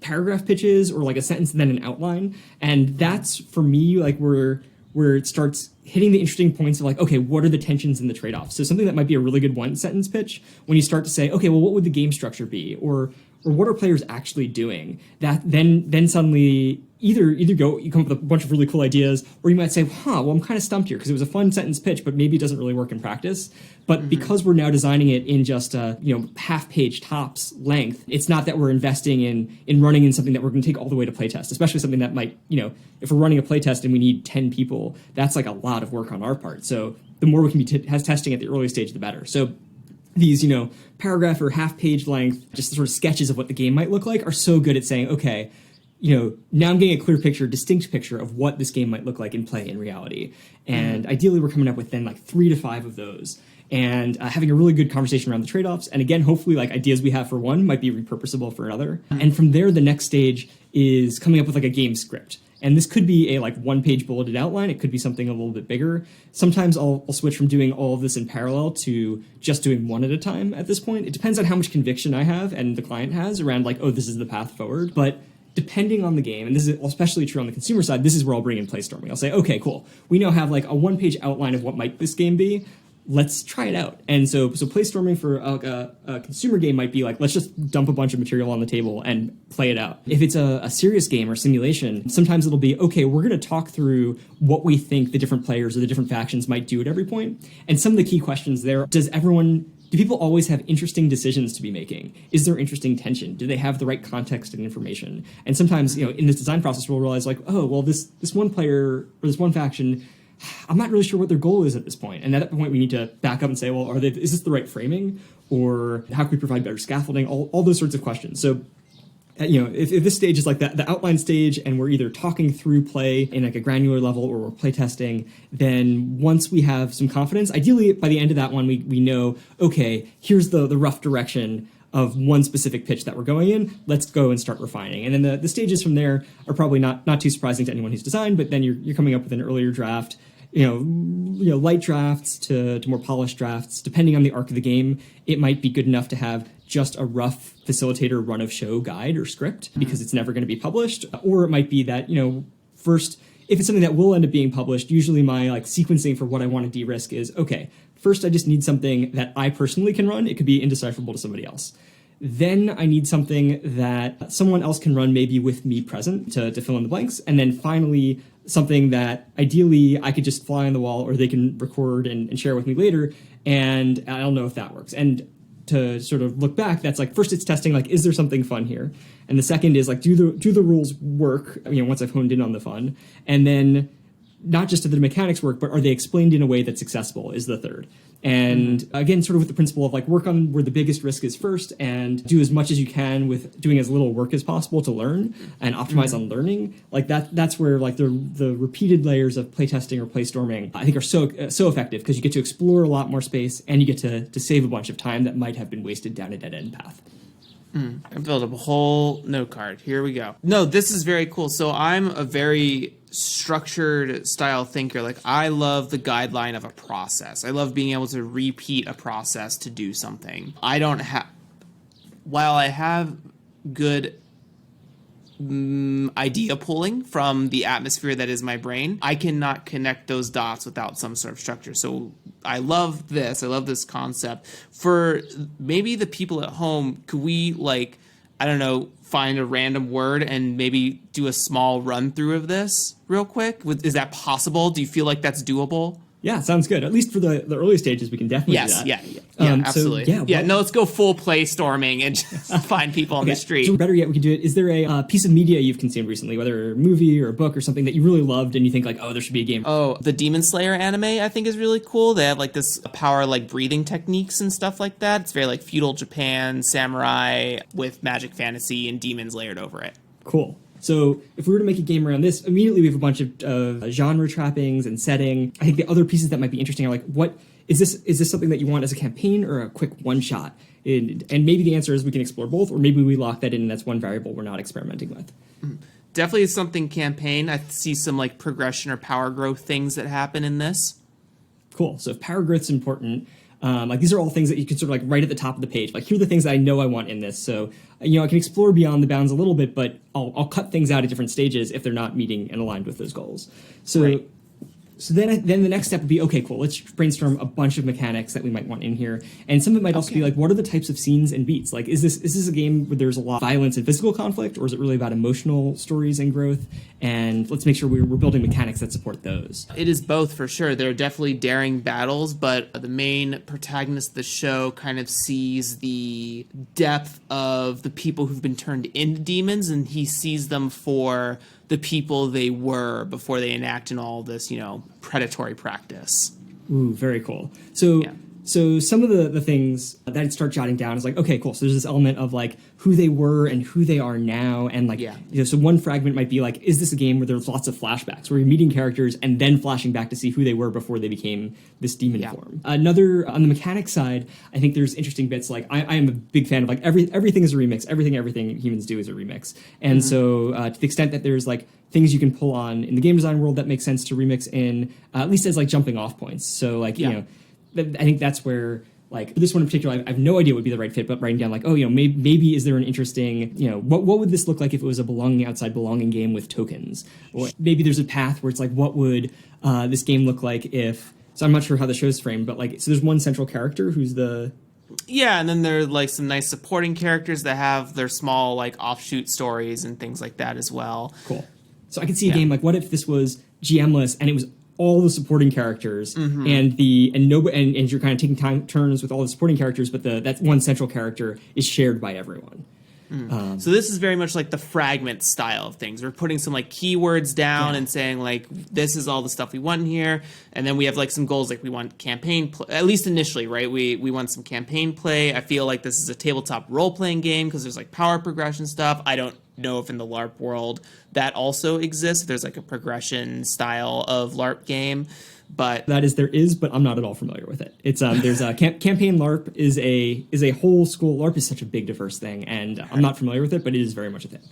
paragraph pitches or like a sentence and then an outline. And that's for me like where it starts hitting the interesting points of like, okay, what are the tensions and the trade-offs? So something that might be a really good one sentence pitch, when you start to say, okay, well, what would the game structure be? Or what are players actually doing? That then suddenly either you come up with a bunch of really cool ideas, or you might say, well, I'm kind of stumped here because it was a fun sentence pitch, but maybe it doesn't really work in practice. But because we're now designing it in just half-page tops length, it's not that we're investing in running in something that we're going to take all the way to playtest, especially something that might, if we're running a playtest and we need 10 people, that's like a lot of work on our part. So the more we can be testing at the early stage, the better. So these, paragraph or half-page length, just sort of sketches of what the game might look like, are so good at saying, okay, now I'm getting a clear picture, distinct picture of what this game might look like in play in reality. And ideally, we're coming up with then like 3 to 5 of those, and having a really good conversation around the trade-offs. And again, hopefully, like ideas we have for one might be repurposable for another. And from there, the next stage is coming up with like a game script. And this could be a like 1-page bulleted outline. It could be something a little bit bigger. Sometimes I'll switch from doing all of this in parallel to just doing one at a time at this point. It depends on how much conviction I have and the client has around like, oh, this is the path forward. But depending on the game, and this is especially true on the consumer side, this is where I'll bring in play storming. I'll say, okay, cool. We now have like a 1-page outline of what might this game be. let's try it out. And so play storming for a consumer game might be like, let's just dump a bunch of material on the table and play it out. If it's a serious game or simulation, sometimes it'll be, okay, we're going to talk through what we think the different players or the different factions might do at every point. And some of the key questions there, do people always have interesting decisions to be making? Is there interesting tension? Do they have the right context and information? And sometimes, in this design process, we'll realize like, oh, well, this one player or this one faction, I'm not really sure what their goal is at this point. And at that point, we need to back up and say, well, is this the right framing? Or how can we provide better scaffolding? All those sorts of questions. So, if this stage is like the outline stage and we're either talking through play in like a granular level or we're play testing, then once we have some confidence, ideally by the end of that one, we know, okay, here's the rough direction of one specific pitch that we're going in, let's go and start refining. And then the stages from there are probably not too surprising to anyone who's designed, but then you're coming up with an earlier draft, light drafts to more polished drafts. Depending on the arc of the game, it might be good enough to have just a rough facilitator run of show guide or script because it's never going to be published. Or it might be that, first, if it's something that will end up being published, usually my like sequencing for what I want to de-risk is, okay, first I just need something that I personally can run. It could be indecipherable to somebody else. Then I need something that someone else can run maybe with me present to fill in the blanks. And then finally, something that ideally I could just fly on the wall or they can record and share with me later. And I don't know if that works. And to sort of look back, that's like, first it's testing, like, is there something fun here? And the second is like, do the rules work? Once I've honed in on the fun. And then not just do the mechanics work, but are they explained in a way that's accessible is the third. And again, sort of with the principle of like work on where the biggest risk is first and do as much as you can with doing as little work as possible to learn and optimize on learning. Like that's where like the repeated layers of playtesting or play storming I think are so effective because you get to explore a lot more space and you get to save a bunch of time that might have been wasted down a dead end path. I built up a whole note card. Here we go. No, this is very cool. So I'm a very structured style thinker. Like I love the guideline of a process. I love being able to repeat a process to do something. While I have good idea pulling from the atmosphere that is my brain, I cannot connect those dots without some sort of structure. So I love this. I love this concept. For maybe the people at home, could we find a random word and maybe do a small run through of this real quick? Is that possible? Do you feel like that's doable? Yeah, sounds good. At least for the early stages, we can definitely do that. Absolutely. No, let's go full play storming and just find people on the street. So better yet, we can do it. Is there a piece of media you've consumed recently, whether a movie or a book or something that you really loved and you think like, oh, there should be a game? Oh, the Demon Slayer anime I think is really cool. They have like this power like breathing techniques and stuff like that. It's very like feudal Japan, samurai with magic fantasy and demons layered over it. Cool. So if we were to make a game around this, immediately we have a bunch of genre trappings and setting. I think the other pieces that might be interesting are like, what is this? Is this something that you want as a campaign or a quick one shot? And maybe the answer is we can explore both, or maybe we lock that in and that's one variable we're not experimenting with. Definitely something campaign. I see some like progression or power growth things that happen in this. Cool. So if power growth is important, like these are all things that you can sort of like write at the top of the page. Like here are the things that I know I want in this. So, I can explore beyond the bounds a little bit, but I'll cut things out at different stages if they're not meeting and aligned with those goals. So, right. So then the next step would be, okay, cool, let's brainstorm a bunch of mechanics that we might want in here. And some of it might also be like, what are the types of scenes and beats? Like, is this a game where there's a lot of violence and physical conflict, or is it really about emotional stories and growth? And let's make sure we're building mechanics that support those. It is both for sure. There are definitely daring battles, but the main protagonist of the show kind of sees the depth of the people who've been turned into demons, and he sees them for the people they were before they enact in all this, predatory practice. Ooh, very cool. So some of the things that I'd start jotting down is like, okay, cool. So there's this element of like who they were and who they are now. And like, so one fragment might be like, is this a game where there's lots of flashbacks where you're meeting characters and then flashing back to see who they were before they became this demon form? Another, on the mechanics side, I think there's interesting bits. Like I am a big fan of like everything is a remix. Everything humans do is a remix. And so to the extent that there's like things you can pull on in the game design world that makes sense to remix in, at least as like jumping off points. So like, I think that's where, like, this one in particular, I have no idea what would be the right fit, but writing down, like, maybe is there an interesting, what would this look like if it was a belonging game with tokens? Or maybe there's a path where it's like, what would this game look like if So I'm not sure how the show's framed, but like, so there's one central character who's the... Yeah, and then there are like some nice supporting characters that have their small like offshoot stories and things like that as well. Cool. So I could see a game like, what if this was GMless and it was all the supporting characters and you're kind of taking turns with all the supporting characters, but that one central character is shared by everyone. So this is very much like the fragment style of things. We're putting some like keywords down and saying like, this is all the stuff we want in here. And then we have like some goals, like we want campaign play, at least initially, right? We want some campaign play. I feel like this is a tabletop role-playing game because there's like power progression stuff. I don't know if in the LARP world that also exists. There's like a progression style of LARP game. But there is, but I'm not at all familiar with it. It's there's a campaign LARP is a whole school. LARP is such a big diverse thing, and I'm not familiar with it, but it is very much a thing.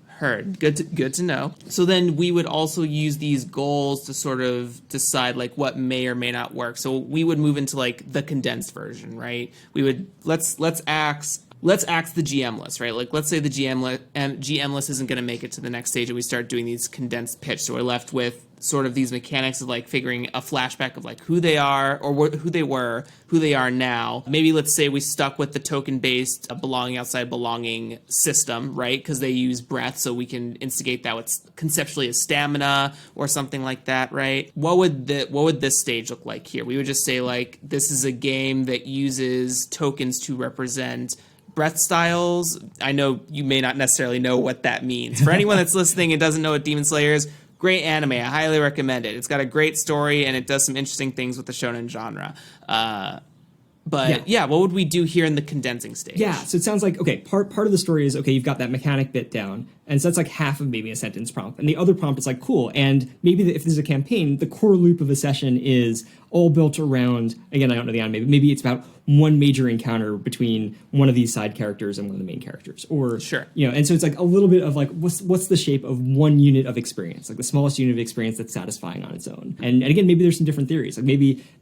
Heard. Good to know. So then we would also use these goals to sort of decide like what may or may not work. So we would move into like the condensed version, right? We would let's axe the GM list, right? Like, let's say the GM list isn't going to make it to the next stage, and we start doing these condensed pitch. So we're left with sort of these mechanics of like figuring a flashback of like who they are or who they were, who they are now. Maybe let's say we stuck with the token-based belonging outside belonging system, right? Because they use breath, so we can instigate that with conceptually as stamina or something like that, right? What would this stage look like here? We would just say like this is a game that uses tokens to represent breath styles. I know you may not necessarily know what that means. For anyone that's listening and doesn't know what Demon Slayer is, great anime. I highly recommend it. It's got a great story, and it does some interesting things with the shonen genre. But what would we do here in the condensing stage? Yeah, so it sounds like, okay, part of the story is, okay, you've got that mechanic bit down, and so that's like half of maybe a sentence prompt. And the other prompt is like, cool, and maybe if there's a campaign, the core loop of a session is all built around, again, I don't know the anime, but maybe it's about one major encounter between one of these side characters and one of the main characters. Or, sure. And so it's like a little bit of like, what's the shape of one unit of experience, like the smallest unit of experience that's satisfying on its own. And again, maybe there's some different theories. Like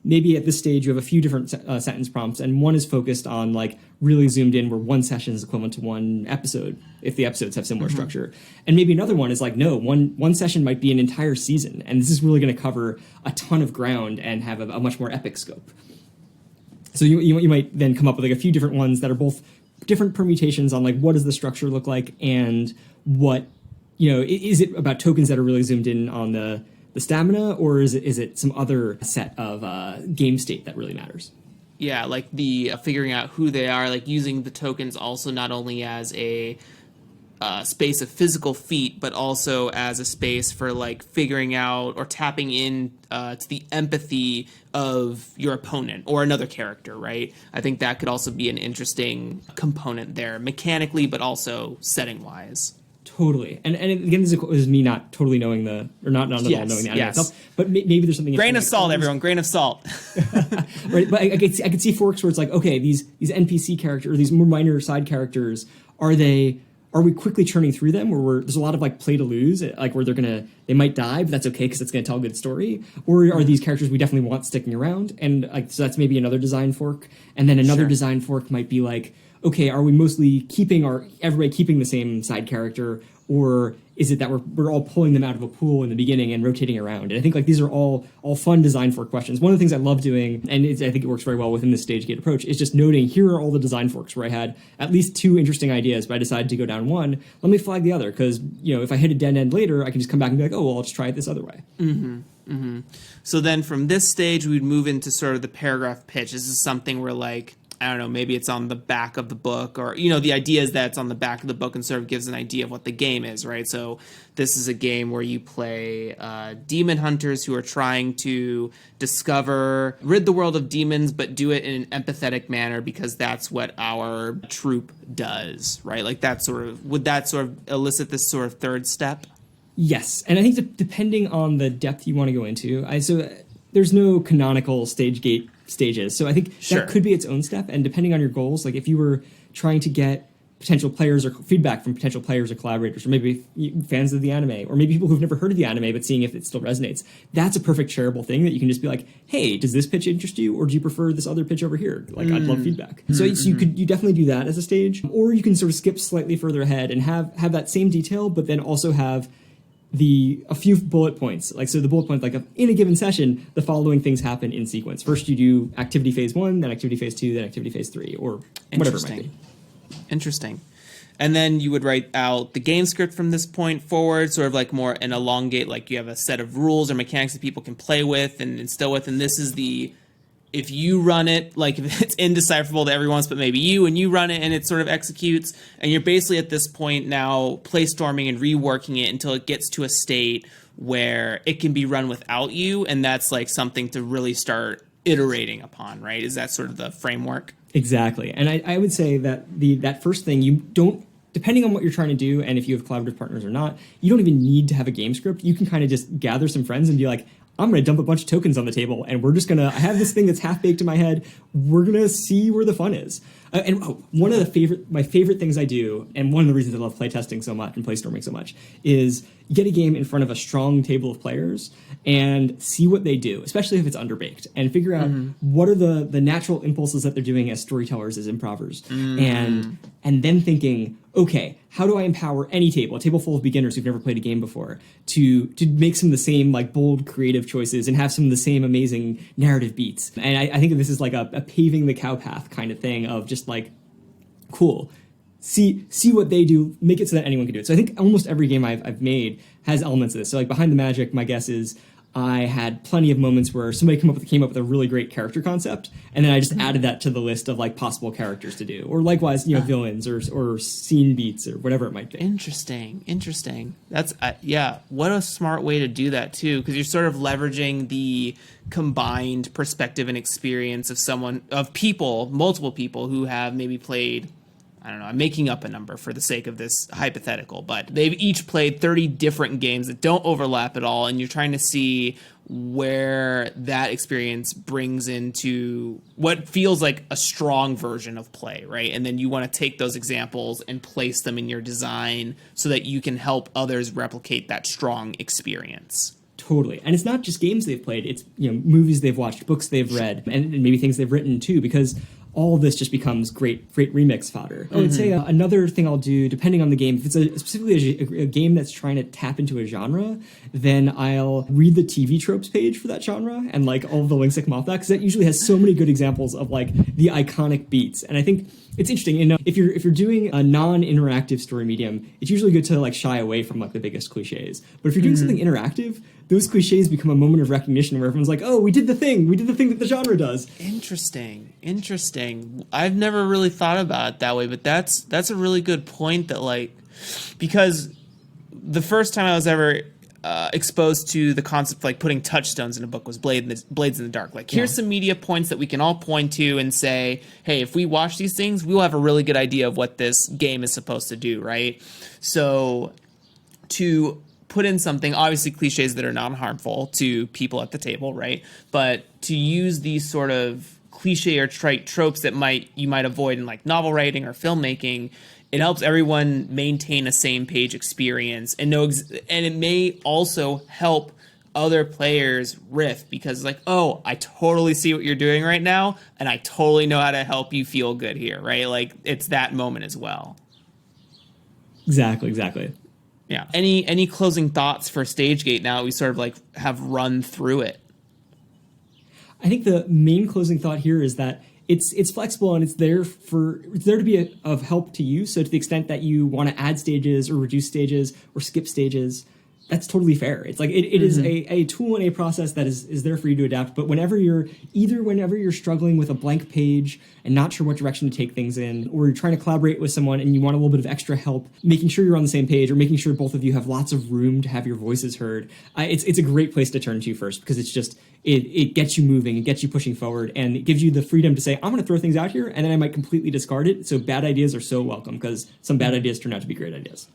maybe at this stage you have a few different sentence prompts, and one is focused on like really zoomed in where one session is equivalent to one episode, if the episodes have similar structure. And maybe another one is like, no, one session might be an entire season, and this is really going to cover a ton of ground and have a much more epic scope. So you might then come up with like a few different ones that are both different permutations on like what does the structure look like, and what, is it about tokens that are really zoomed in on the stamina, or is it some other set of game state that really matters? Yeah, like the figuring out who they are, like using the tokens also not only as a space of physical feat, but also as a space for like figuring out or tapping in to the empathy of your opponent or another character, right? I think that could also be an interesting component there, mechanically, but also setting-wise. Totally. And again, this is me not totally knowing not at all knowing the anime itself, but maybe there's something... Grain of salt, everyone, grain of salt. Right, but I could see forks where it's like, okay, these NPC characters, or these more minor side characters, are we quickly churning through them, or there's a lot of like play to lose, like where they might die, but that's okay because it's going to tell a good story? Or are these characters we definitely want sticking around? And like, so that's maybe another design fork. And then another design fork might be like, okay, are we mostly everybody keeping the same side character, or is it that we're all pulling them out of a pool in the beginning and rotating around? And I think like these are all fun design fork questions. One of the things I love doing, and I think it works very well within this stage gate approach, is just noting here are all the design forks where I had at least two interesting ideas, but I decided to go down one. Let me flag the other, because if I hit a dead end later, I can just come back and be like, oh, well, I'll just try it this other way. Mm-hmm. Mm-hmm. So then from this stage, we'd move into sort of the paragraph pitch. This is something where like, I don't know, maybe it's on the back of the book, or, the idea is that it's on the back of the book and sort of gives an idea of what the game is, right? So this is a game where you play demon hunters who are trying to rid the world of demons, but do it in an empathetic manner, because that's what our troop does, right? Like would that sort of elicit this sort of third step? Yes, and I think depending on the depth you want to go into, there's no canonical stage gate stages. So I think that could be its own step. And depending on your goals, like if you were trying to get potential players or feedback from potential players or collaborators, or maybe fans of the anime, or maybe people who've never heard of the anime but seeing if it still resonates, that's a perfect shareable thing that you can just be like, hey, does this pitch interest you, or do you prefer this other pitch over here? Like, I'd love feedback. So you definitely do that as a stage, or you can sort of skip slightly further ahead and have that same detail, but then also have a few bullet points. Like, so the bullet point, like in a given session, the following things happen in sequence. First, you do activity phase 1, then activity phase 2, then activity phase 3, or whatever it might be. Interesting. And then you would write out the game script from this point forward, sort of like more an elongate, like you have a set of rules or mechanics that people can play with and instill with, and this is if you run it, like if it's indecipherable to everyone else but maybe you, and you run it and it sort of executes, and you're basically at this point now playstorming and reworking it until it gets to a state where it can be run without you, and that's like something to really start iterating upon, right? Is that sort of the framework? Exactly. And I would say that that first thing, you don't, depending on what you're trying to do and if you have collaborative partners or not, you don't even need to have a game script. You can kind of just gather some friends and be like, I'm going to dump a bunch of tokens on the table, and we're just going to, I have this thing that's half-baked in my head. We're going to see where the fun is. One of my favorite things I do, and one of the reasons I love playtesting so much and playstorming so much, is you get a game in front of a strong table of players and see what they do, especially if it's underbaked, and figure out what are the natural impulses that they're doing as storytellers, as improvers, and then thinking, okay, how do I empower any table, a table full of beginners who've never played a game before, to make some of the same like bold creative choices and have some of the same amazing narrative beats. And I think this is like a paving the cow path kind of thing of just like, cool, see what they do, make it so that anyone can do it. So I think almost every game I've made has elements of this. So like Behind the Magic, my guess is I had plenty of moments where somebody came up with a really great character concept, and then I just added that to the list of like possible characters to do, or likewise, villains or scene beats or whatever it might be. Interesting. That's what a smart way to do that too, because you're sort of leveraging the combined perspective and experience of multiple people who have maybe played, I don't know, I'm making up a number for the sake of this hypothetical, but they've each played 30 different games that don't overlap at all, and you're trying to see where that experience brings into what feels like a strong version of play, right? And then you want to take those examples and place them in your design so that you can help others replicate that strong experience. Totally. And it's not just games they've played, it's movies they've watched, books they've read, and maybe things they've written too, because all of this just becomes great remix fodder. I would say another thing I'll do, depending on the game, if it's specifically a game that's trying to tap into a genre, then I'll read the TV tropes page for that genre and like all of the links that come off that, because that usually has so many good examples of like the iconic beats. And I think it's interesting, if you're doing a non-interactive story medium, it's usually good to like shy away from like the biggest cliches. But if you're doing something interactive, those cliches become a moment of recognition where everyone's like, oh, we did the thing that the genre does. Interesting. I've never really thought about it that way, but that's a really good point, that like, because the first time I was ever exposed to the concept of like putting touchstones in a book was Blades in the Dark. Like, here's some media points that we can all point to and say, hey, if we watch these things, we'll have a really good idea of what this game is supposed to do, right? So to put in something, obviously cliches that are non-harmful to people at the table, right? But to use these sort of cliche or trite tropes that you might avoid in like novel writing or filmmaking, it helps everyone maintain a same page experience and and it may also help other players riff, because like, oh, I totally see what you're doing right now, and I totally know how to help you feel good here, right? Like, it's that moment as well. Exactly. Yeah. Any closing thoughts for StageGate now that we sort of like have run through it? I think the main closing thought here is that it's flexible, and it's there to be of help to you. So to the extent that you want to add stages or reduce stages or skip stages, that's totally fair. It's like it is a tool and a process that is there for you to adapt. But whenever you're struggling with a blank page and not sure what direction to take things in, or you're trying to collaborate with someone and you want a little bit of extra help making sure you're on the same page, or making sure both of you have lots of room to have your voices heard, it's a great place to turn to first, because it's just it gets you moving, it gets you pushing forward, and it gives you the freedom to say, I'm going to throw things out here, and then I might completely discard it. So bad ideas are so welcome, because some bad ideas turn out to be great ideas.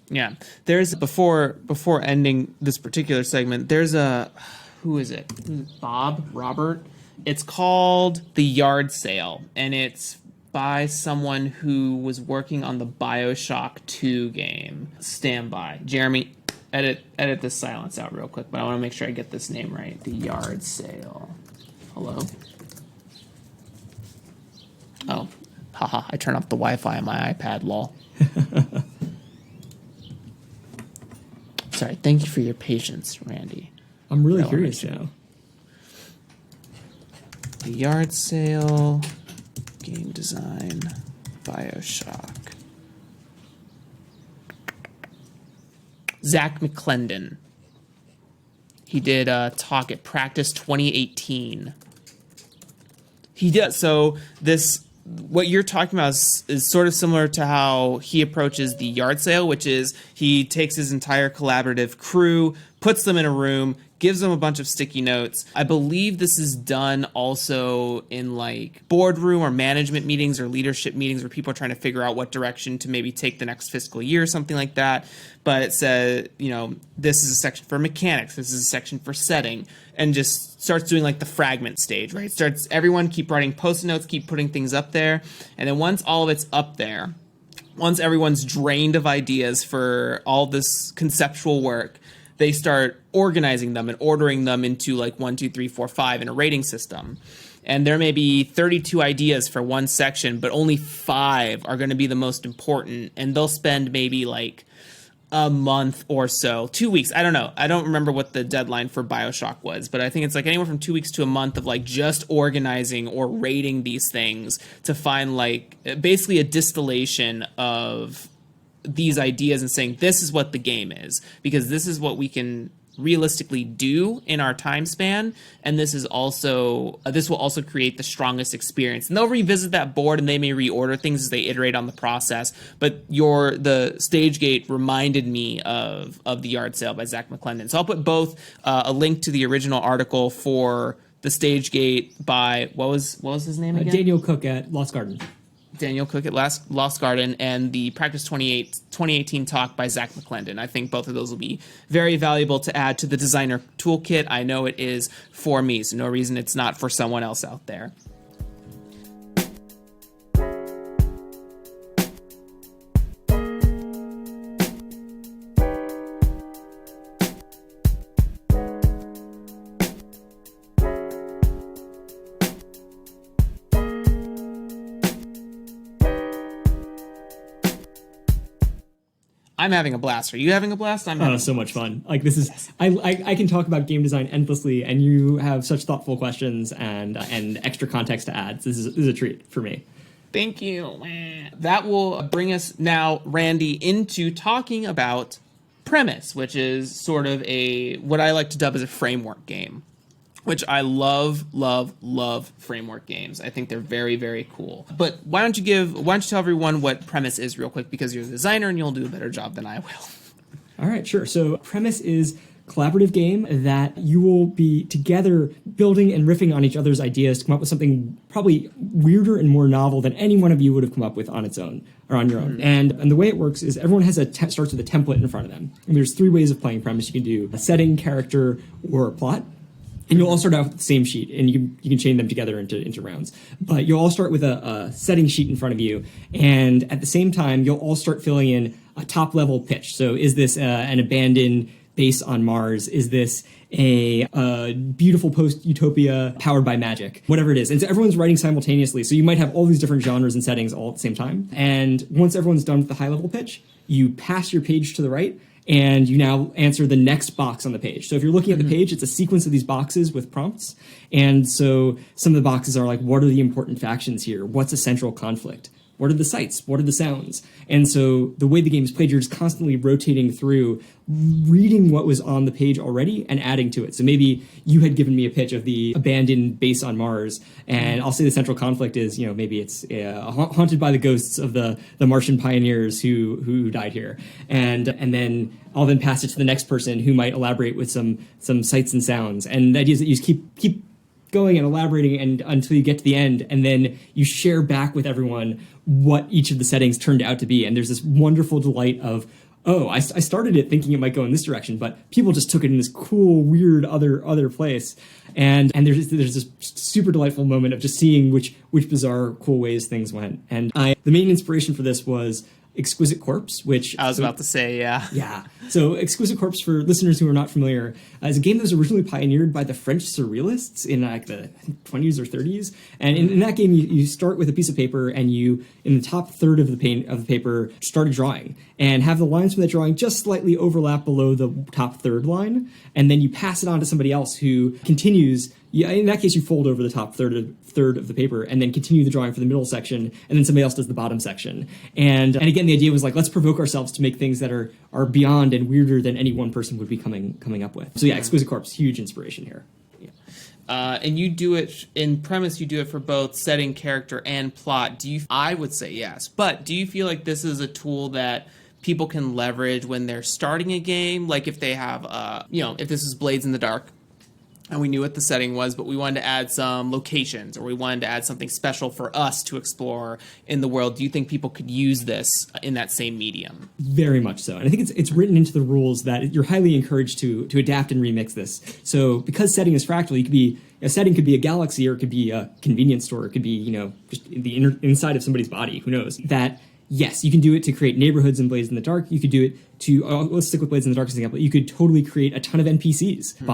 Yeah, there's before ending this particular segment, there's who is it? Robert. It's called The Yard Sale, and it's by someone who was working on the BioShock 2 game. Stand by, Jeremy. Edit this silence out real quick, but I want to make sure I get this name right. The Yard Sale. Hello. Oh, haha! I turned off the Wi-Fi on my iPad. Lol. Sorry, thank you for your patience, Randy. I'm really curious now. The yard sale, game design, BioShock. Zach McClendon. He did a talk at Practice 2018. He does. So this, what you're talking about is sort of similar to how he approaches the yard sale, which is he takes his entire collaborative crew, puts them in a room, gives them a bunch of sticky notes. I believe this is done also in like boardroom or management meetings or leadership meetings where people are trying to figure out what direction to maybe take the next fiscal year or something like that. But it says, you know, this is a section for mechanics, this is a section for setting, and just starts doing like the fragment stage, right? Starts everyone keep writing post-it notes, keep putting things up there. And then once all of it's up there, once everyone's drained of ideas for all this conceptual work, they start organizing them and ordering them into like 1, 2, 3, 4, 5 in a rating system. And there may be 32 ideas for one section, but only 5 are going to be the most important. And they'll spend maybe like a month or so, 2 weeks. I don't know. I don't remember what the deadline for BioShock was, but I think it's like anywhere from 2 weeks to a month of like just organizing or rating these things to find like basically a distillation of these ideas and saying this is what the game is, because this is what we can realistically do in our time span, and this is also this will also create the strongest experience. And they'll revisit that board and they may reorder things as they iterate on the process. But the stage gate reminded me of the yard sale by Zach McClendon. So I'll put both a link to the original article for the stage gate by what was his name again? Daniel Cook at Lost Garden. Daniel Cook at Lost Garden, and the Practice 2018 talk by Zach McClendon. I think both of those will be very valuable to add to the designer toolkit. I know it is for me, so no reason it's not for someone else out there. I'm having a blast. Are you having a blast? I'm having so much fun. Like this is, I can talk about game design endlessly, and you have such thoughtful questions and extra context to add. This is a treat for me. Thank you. That will bring us now, Randy, into talking about Premise, which is sort of what I like to dub as a framework game, which I love framework games. I think they're very, very cool. But why don't you tell everyone what Premise is real quick, because you're the designer and you'll do a better job than I will. All right, sure. So Premise is a collaborative game that you will be together building and riffing on each other's ideas to come up with something probably weirder and more novel than any one of you would have come up with on its own or on your own. And the way it works is everyone has starts with a template in front of them. And there's 3 ways of playing Premise. You can do a setting, character, or a plot. And you'll all start out with the same sheet, and you can chain them together into rounds. But you'll all start with a setting sheet in front of you, and at the same time, you'll all start filling in a top-level pitch. So is this an abandoned base on Mars? Is this a beautiful post-utopia powered by magic? Whatever it is. And so everyone's writing simultaneously, so you might have all these different genres and settings all at the same time. And once everyone's done with the high-level pitch, you pass your page to the right, and you now answer the next box on the page. So if you're looking at the page, it's a sequence of these boxes with prompts. And so some of the boxes are like, what are the important factions here? What's a central conflict? What are the sights? What are the sounds? And so the way the game is played, you're just constantly rotating through, reading what was on the page already and adding to it. So maybe you had given me a pitch of the abandoned base on Mars, and I'll say the central conflict is, maybe it's haunted by the ghosts of the Martian pioneers who died here. And then I'll then pass it to the next person who might elaborate with some sights and sounds. And the idea is that you just keep going and elaborating until you get to the end, and then you share back with everyone what each of the settings turned out to be. And there's this wonderful delight of, I started it thinking it might go in this direction, but people just took it in this cool, weird other place. And there's this super delightful moment of just seeing which bizarre, cool ways things went. And the main inspiration for this was Exquisite Corpse, which I was about to say, yeah. Yeah. So Exquisite Corpse, for listeners who are not familiar, is a game that was originally pioneered by the French surrealists in like the 20s or 30s. And in that game, you start with a piece of paper and you, in the top third of the paper, start a drawing and have the lines from that drawing just slightly overlap below the top third line. And then you pass it on to somebody else who continues. Yeah, in that case, you fold over the top third of the paper and then continue the drawing for the middle section, and then somebody else does the bottom section. And again, the idea was like, let's provoke ourselves to make things that are beyond and weirder than any one person would be coming up with. So yeah, Exquisite Corpse, huge inspiration here. And you do it in premise. You do it for both setting, character, and plot. I would say yes, but do you feel like this is a tool that people can leverage when they're starting a game? Like if they have, if this is Blades in the Dark, and we knew what the setting was, but we wanted to add some locations, or we wanted to add something special for us to explore in the world. Do you think people could use this in that same medium? Very much so. And I think it's written into the rules that you're highly encouraged to adapt and remix this. So because setting is fractal, a setting could be a galaxy, or it could be a convenience store, it could be, just the inside of somebody's body, who knows. That, yes, you can do it to create neighborhoods in Blades in the Dark. You could do it to, let's stick with Blades in the Dark as an example. You could totally create a ton of NPCs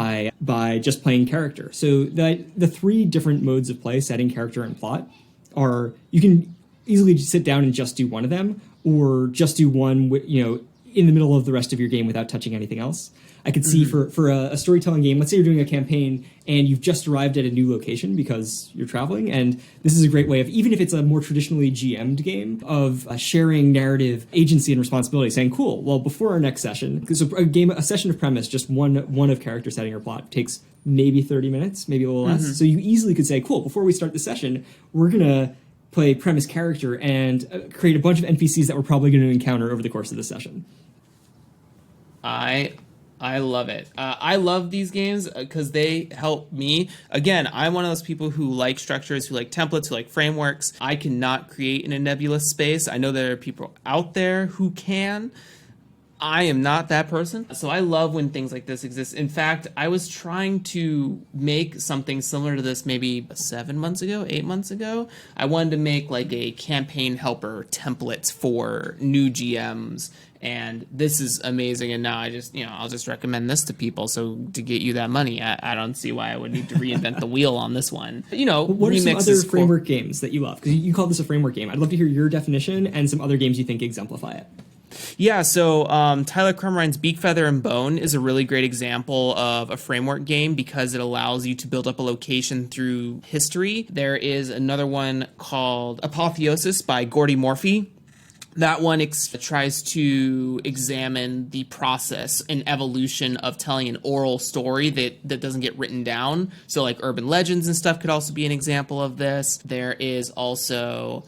by just playing character. So the three different modes of play, setting, character, and plot, are, you can easily just sit down and just do one of them, or just do one, in the middle of the rest of your game without touching anything else. I could see for a storytelling game, let's say you're doing a campaign and you've just arrived at a new location because you're traveling, and this is a great way of, even if it's a more traditionally GM'd game, of sharing narrative agency and responsibility, saying, cool, well, before our next session, because a session of premise, just one of character setting or plot, takes maybe 30 minutes, maybe a little less. So you easily could say, cool, before we start the session, we're going to play premise character and create a bunch of NPCs that we're probably going to encounter over the course of the session. I love it. I love these games because they help me. Again, I'm one of those people who like structures, who like templates, who like frameworks. I cannot create in a nebulous space. I know there are people out there who can. I am not that person. So I love when things like this exist. In fact, I was trying to make something similar to this maybe 8 months ago. I wanted to make like a campaign helper template for new GMs. And this is amazing. And now I'll just recommend this to people. So to get you that money, I don't see why I would need to reinvent the wheel on this one. What are some other framework games that you love? Because you call this a framework game. I'd love to hear your definition and some other games you think exemplify it. Yeah, so Tyler Crumrine's Beak, Feather, and Bone is a really great example of a framework game because it allows you to build up a location through history. There is another one called Apotheosis by Gordy Morphy. That one tries to examine the process and evolution of telling an oral story that doesn't get written down. So like urban legends and stuff could also be an example of this. There is also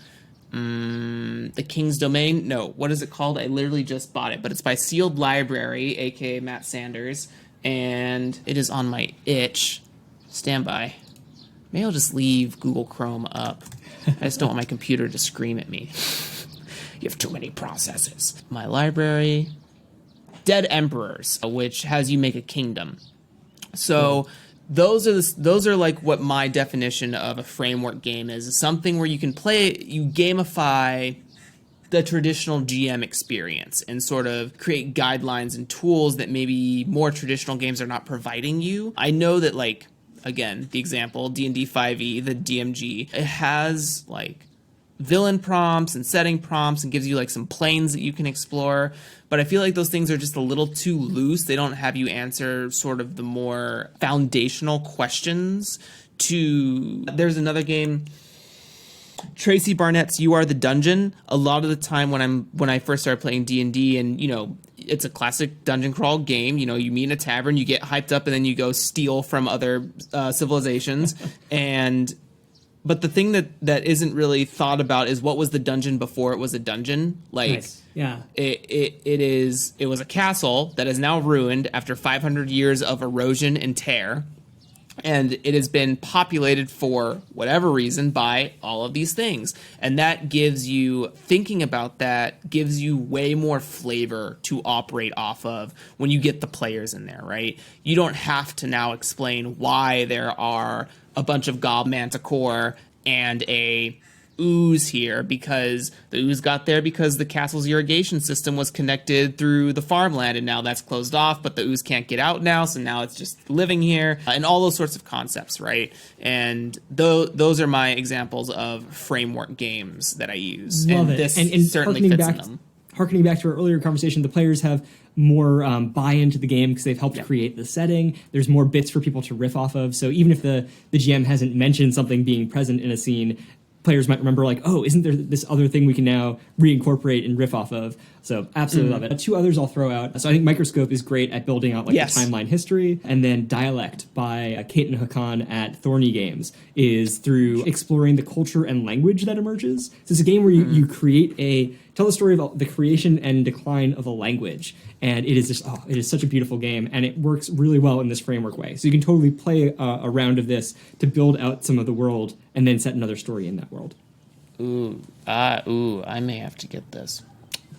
The King's Domain. No, what is it called? I literally just bought it, but it's by Sealed Library, aka Matt Sanders, and it is on my itch. Stand by. Maybe I'll just leave Google Chrome up. I just don't want my computer to scream at me. You have too many processes. My library. Dead Emperors, which has you make a kingdom. So those are like what my definition of a framework game is. Something where you can play, you gamify the traditional GM experience and sort of create guidelines and tools that maybe more traditional games are not providing you. I know that, like, again, the example, D&D 5e, the DMG, it has like villain prompts and setting prompts and gives you like some planes that you can explore, but I feel like those things are just a little too loose. They don't have you answer sort of the more foundational questions. There's another game, Tracy Barnett's You Are the Dungeon. A lot of the time when I first started playing D&D, and it's a classic dungeon crawl game. You meet in a tavern, you get hyped up, and then you go steal from other civilizations. But the thing that isn't really thought about is what was the dungeon before it was a dungeon. Like, nice. Yeah, it was a castle that is now ruined after 500 years of erosion and tear, and it has been populated for whatever reason by all of these things. And that gives you, thinking about that, gives you way more flavor to operate off of when you get the players in there, right? You don't have to now explain why there are a bunch of Gob Manticore and a ooze here because the ooze got there because the castle's irrigation system was connected through the farmland, and now that's closed off, but the ooze can't get out now, so now it's just living here, and all those sorts of concepts, right? And those are my examples of framework games that I use. Love and it. This and certainly fits in them. Harkening back to our earlier conversation, the players have more buy-in to the game because they've helped create the setting. There's more bits for people to riff off of. So even if the GM hasn't mentioned something being present in a scene, players might remember like, oh, isn't there this other thing we can now reincorporate and riff off of? So absolutely love it. Two others I'll throw out. So I think Microscope is great at building out like the timeline history. And then Dialect by Kate and Hakan at Thorny Games is through exploring the culture and language that emerges. So it's a game where you tell the story of the creation and decline of a language. And it is just, it is such a beautiful game, and it works really well in this framework way. So you can totally play a round of this to build out some of the world and then set another story in that world. I may have to get this.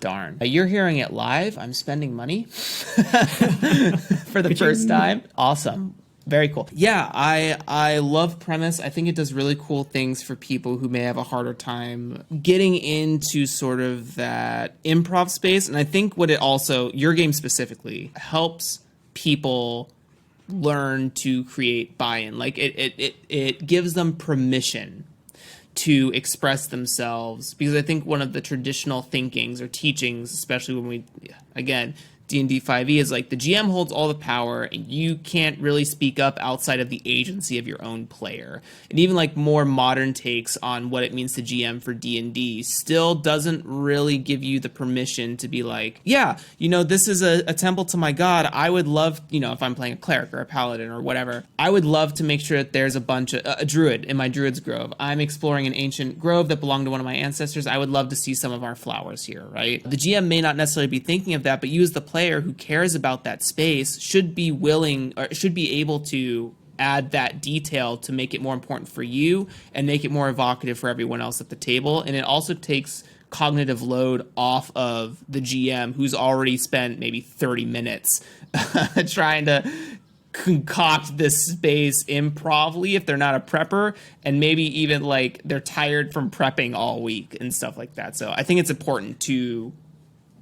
Darn. You're hearing it live. I'm spending money for the first time. Awesome. Very cool. Yeah, I love Premise. I think it does really cool things for people who may have a harder time getting into sort of that improv space. And I think what it also, your game specifically, helps people learn to create buy-in. Like it gives them permission to express themselves, because I think one of the traditional thinkings or teachings, especially when we, again, D&D 5e is like the GM holds all the power and you can't really speak up outside of the agency of your own player. And even like more modern takes on what it means to GM for D&D still doesn't really give you the permission to be like, yeah, this is a temple to my god. I would love, if I'm playing a cleric or a paladin or whatever, I would love to make sure that there's a bunch of a druid in my druid's grove. I'm exploring an ancient grove that belonged to one of my ancestors. I would love to see some of our flowers here, right? The GM may not necessarily be thinking of that, but you as the player who cares about that space should be willing or should be able to add that detail to make it more important for you and make it more evocative for everyone else at the table. And it also takes cognitive load off of the GM, who's already spent maybe 30 minutes trying to concoct this space improvly if they're not a prepper, and maybe even like they're tired from prepping all week and stuff like that. So I think it's important to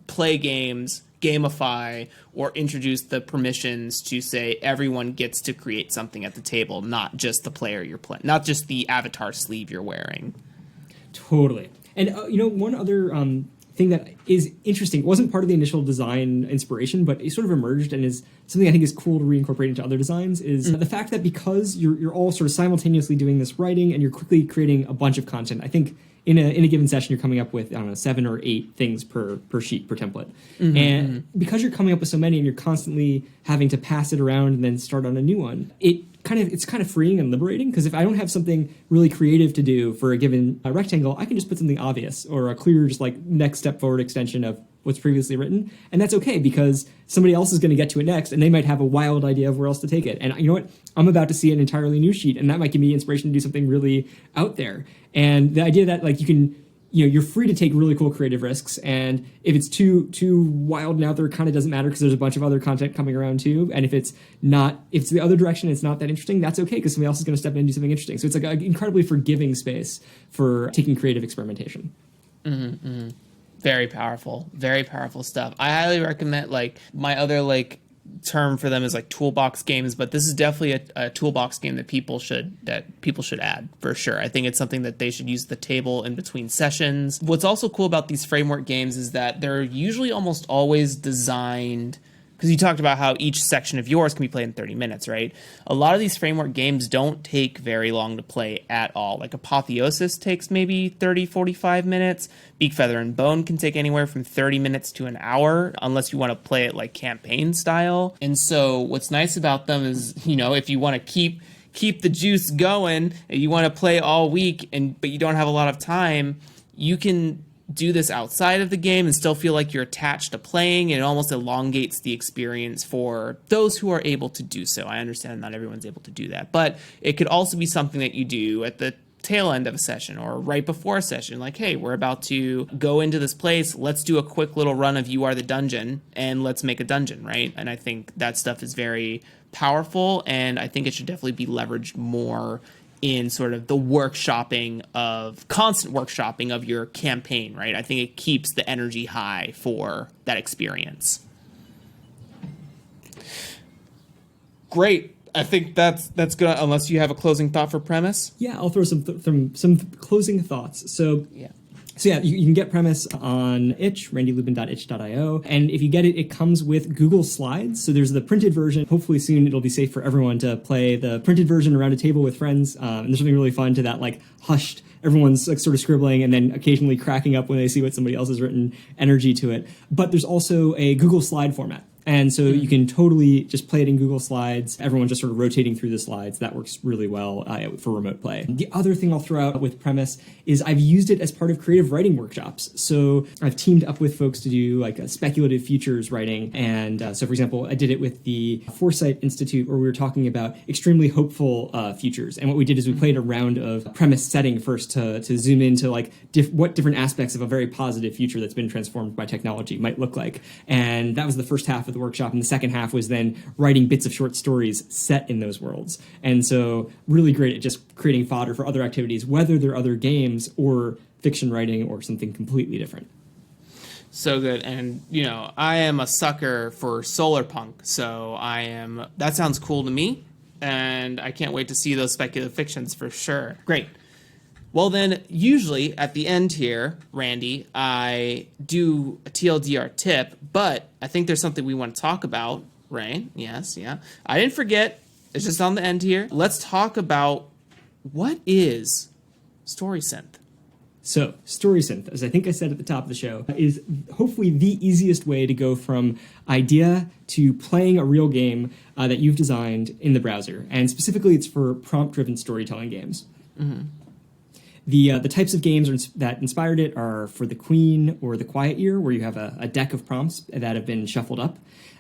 play games, gamify, or introduce the permissions to say everyone gets to create something at the table, not just the player you're playing, not just the avatar sleeve you're wearing. Totally. And one other thing that is interesting, it wasn't part of the initial design inspiration, but it sort of emerged and is something I think is cool to reincorporate into other designs, is the fact that because you're all sort of simultaneously doing this writing and you're quickly creating a bunch of content. I think in a given session, you're coming up with, 7 or 8 things per sheet, per template. Because you're coming up with so many and you're constantly having to pass it around and then start on a new one, it's kind of freeing and liberating, because if I don't have something really creative to do for a given rectangle, I can just put something obvious or a clear, just like next step forward extension of what's previously written. And that's okay, because somebody else is going to get to it next and they might have a wild idea of where else to take it. And you know what? I'm about to see an entirely new sheet, and that might give me inspiration to do something really out there. And the idea that like you can, you're free to take really cool creative risks, and if it's too wild and out there, it kind of doesn't matter because there's a bunch of other content coming around too. And if it's the other direction, it's not that interesting, that's okay, because somebody else is going to step in and do something interesting. So it's like an incredibly forgiving space for taking creative experimentation. Very powerful stuff. I highly recommend, like, my other like term for them is like toolbox games, but this is definitely a toolbox game that people should add for sure. I think it's something that they should use the table in between sessions. What's also cool about these framework games is that they're usually almost always designed, because you talked about how each section of yours can be played in 30 minutes, right? A lot of these framework games don't take very long to play at all. Like Apotheosis takes maybe 30, 45 minutes. Beak, Feather, and Bone can take anywhere from 30 minutes to an hour, unless you want to play it like campaign style. And so what's nice about them is, if you want to keep the juice going, and you want to play all week, but you don't have a lot of time, you can do this outside of the game and still feel like you're attached to playing, and it almost elongates the experience for those who are able to do so. I understand not everyone's able to do that, but it could also be something that you do at the tail end of a session or right before a session, like, hey, we're about to go into this place, let's do a quick little run of You Are the Dungeon and let's make a dungeon, right? And I think that stuff is very powerful, and I think it should definitely be leveraged more in sort of the constant workshopping of your campaign, right? I think it keeps the energy high for that experience. Great. I think that's good. Unless you have a closing thought for Premise. Yeah, I'll throw some closing thoughts. So you can get Premise on itch, randylubin.itch.io. And if you get it, it comes with Google Slides. So there's the printed version. Hopefully soon it'll be safe for everyone to play the printed version around a table with friends. And there's something really fun to that, like hushed, everyone's like sort of scribbling and then occasionally cracking up when they see what somebody else has written, energy to it. But there's also a Google Slide format. And so you can totally just play it in Google Slides. Everyone just sort of rotating through the slides. That works really well for remote play. The other thing I'll throw out with Premise is I've used it as part of creative writing workshops. So I've teamed up with folks to do like a speculative futures writing. And so, for example, I did it with the Foresight Institute where we were talking about extremely hopeful futures. And what we did is we played a round of premise setting first to zoom into like what different aspects of a very positive future that's been transformed by technology might look like. And that was the first half of the workshop, and the second half was then writing bits of short stories set in those worlds. And so really great at just creating fodder for other activities, whether they're other games or fiction writing or something completely different. So good. And, I am a sucker for solar punk, so that sounds cool to me, and I can't wait to see those speculative fictions for sure. Great. Well, then, usually at the end here, Randy, I do a TLDR tip, but I think there's something we want to talk about, right? Yes, yeah. I didn't forget. It's just on the end here. Let's talk about what is StorySynth. So, StorySynth, as I think I said at the top of the show, is hopefully the easiest way to go from idea to playing a real game that you've designed in the browser. And specifically, it's for prompt-driven storytelling games. Mm-hmm. The types of games that inspired it are For the Queen or The Quiet Year, where you have a deck of prompts that have been shuffled up.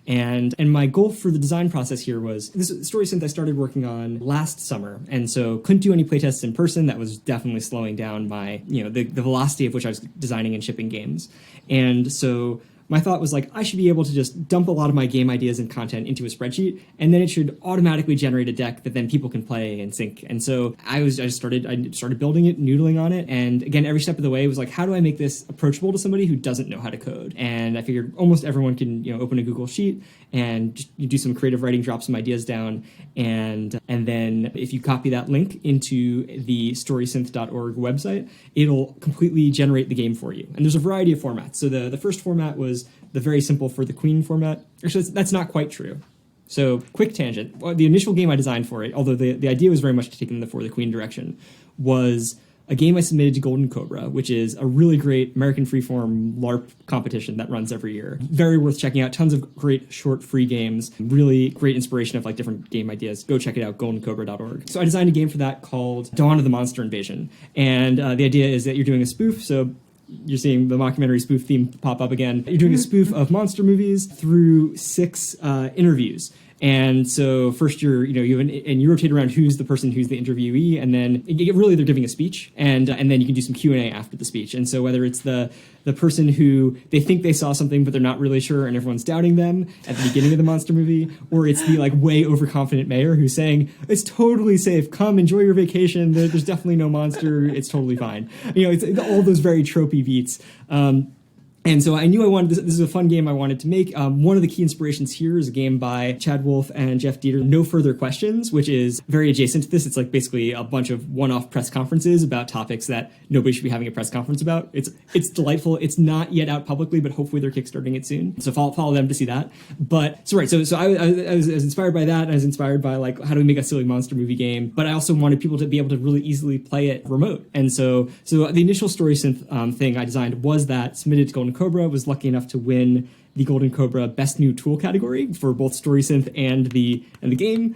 And my goal for the design process here was, this StorySynth I started working on last summer, and so couldn't do any playtests in person. That was definitely slowing down my, the velocity of which I was designing and shipping games. And so my thought was like, I should be able to just dump a lot of my game ideas and content into a spreadsheet, and then it should automatically generate a deck that then people can play and sync. And so I started building it, noodling on it, and again, every step of the way was like, how do I make this approachable to somebody who doesn't know how to code? And I figured almost everyone can, open a Google Sheet and just, you do some creative writing, drop some ideas down, and then if you copy that link into the storysynth.org website, it'll completely generate the game for you. And there's a variety of formats. So the first format was the very simple For the Queen format. Actually, that's not quite true. So, quick tangent. Well, the initial game I designed for it, although the idea was very much to take in the For the Queen direction, was a game I submitted to Golden Cobra, which is a really great American freeform LARP competition that runs every year. Very worth checking out. Tons of great short free games. Really great inspiration of like different game ideas. Go check it out, goldencobra.org. So I designed a game for that called Dawn of the Monster Invasion. And the idea is that you're doing a spoof, so you're seeing the mockumentary spoof theme pop up again. You're doing a spoof of monster movies through 6 interviews. And so first you rotate around who's the person who's the interviewee, and then really they're giving a speech, and then you can do some Q&A after the speech. And so whether it's the person who they think they saw something but they're not really sure and everyone's doubting them at the beginning of the monster movie, or it's the like way overconfident mayor who's saying it's totally safe, come enjoy your vacation, there's definitely no monster, it's totally fine. It's all those very tropey beats. And so I knew I wanted this is a fun game I wanted to make. One of the key inspirations here is a game by Chad Wolf and Jeff Dieter, No Further Questions, which is very adjacent to this. It's like basically a bunch of one-off press conferences about topics that nobody should be having a press conference about. It's delightful. It's not yet out publicly, but hopefully they're kickstarting it soon. So follow them to see that. But so I was inspired by that. And I was inspired by like, how do we make a silly monster movie game? But I also wanted people to be able to really easily play it remote. And so the initial StorySynth thing I designed was that, submitted to Golden Cobra, was lucky enough to win the Golden Cobra Best New Tool category for both StorySynth and the game.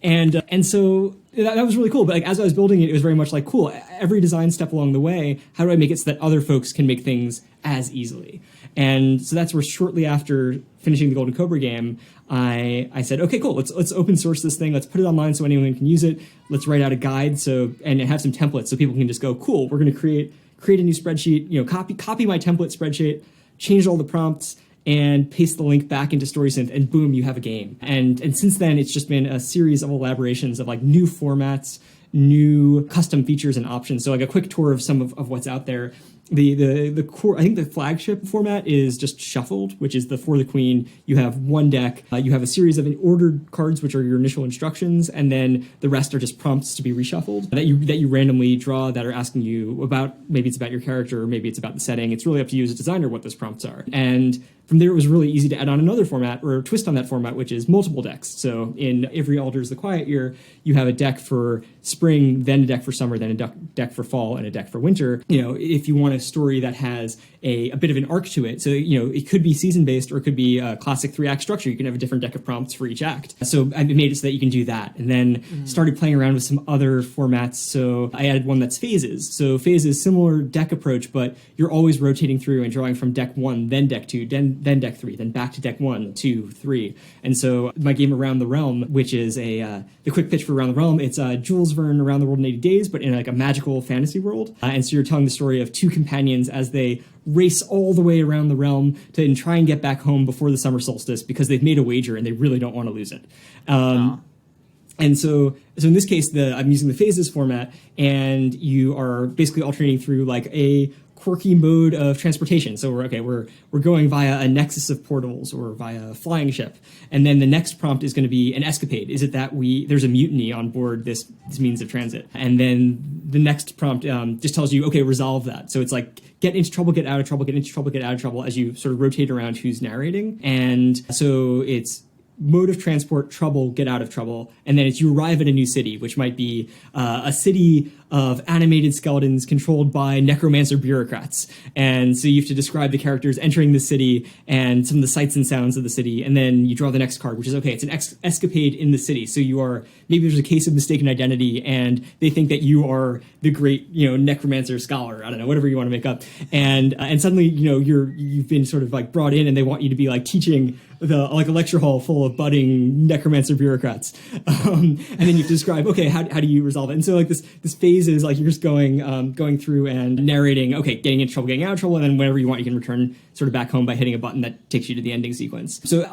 And so that was really cool. But like, as I was building it, it was very much like, cool, every design step along the way, how do I make it so that other folks can make things as easily? And so that's where shortly after finishing the Golden Cobra game, I said, okay, cool, let's open source this thing. Let's put it online so anyone can use it. Let's write out a guide and have some templates so people can just go, cool, we're going to create a new spreadsheet, copy my template spreadsheet, change all the prompts, and paste the link back into StorySynth, and boom, you have a game. And since then, it's just been a series of elaborations of like new formats, new custom features and options. So like a quick tour of some of what's out there. The core, I think the flagship format is just shuffled, which is for the queen. You have one deck, you have a series of ordered cards, which are your initial instructions, and then the rest are just prompts to be reshuffled that you randomly draw that are asking you about, maybe it's about your character, or maybe it's about the setting. It's really up to you as a designer what those prompts are. And from there, it was really easy to add on another format or a twist on that format, which is multiple decks. So in every Alders the Quiet Year, you have a deck for spring, then a deck for summer, then a deck for fall, and a deck for winter. If you want a story that has a bit of an arc to it, so it could be season-based or it could be a classic 3-act structure. You can have a different deck of prompts for each act. So I made it so that you can do that. And then started playing around with some other formats. So I added one that's phases. So phases, similar deck approach, but you're always rotating through and drawing from deck 1, then deck 2, then deck 3, then back to deck 1, 2, 3. And so my game Around the Realm, which is the quick pitch for Around the Realm, it's Jules Verne Around the World in 80 Days, but in like a magical fantasy world. And so you're telling the story of two companions as they race all the way around the realm and try and get back home before the summer solstice because they've made a wager and they really don't want to lose it. And so in this case, I'm using the phases format, and you are basically alternating through like a quirky mode of transportation. So we're going via a nexus of portals or via a flying ship, and then the next prompt is going to be an escapade. Is it that there's a mutiny on board this means of transit? And then the next prompt just tells you, okay, resolve that. So it's like get into trouble, get out of trouble, get into trouble, get out of trouble, as you sort of rotate around who's narrating. And so it's mode of transport, trouble, get out of trouble, and then you arrive at a new city, which might be a city of animated skeletons controlled by necromancer bureaucrats. And so you have to describe the characters entering the city and some of the sights and sounds of the city, and then you draw the next card, which is, okay, it's an escapade in the city. So maybe there's a case of mistaken identity, and they think that you are the great, necromancer scholar, I don't know, whatever you want to make up. And suddenly, you've been sort of like brought in, and they want you to be like teaching a lecture hall full of budding necromancer bureaucrats. And then you have to describe, okay, how do you resolve it? And so like this phase is like you're just going through and narrating, okay, getting into trouble, getting out of trouble, and then whenever you want, you can return sort of back home by hitting a button that takes you to the ending sequence. So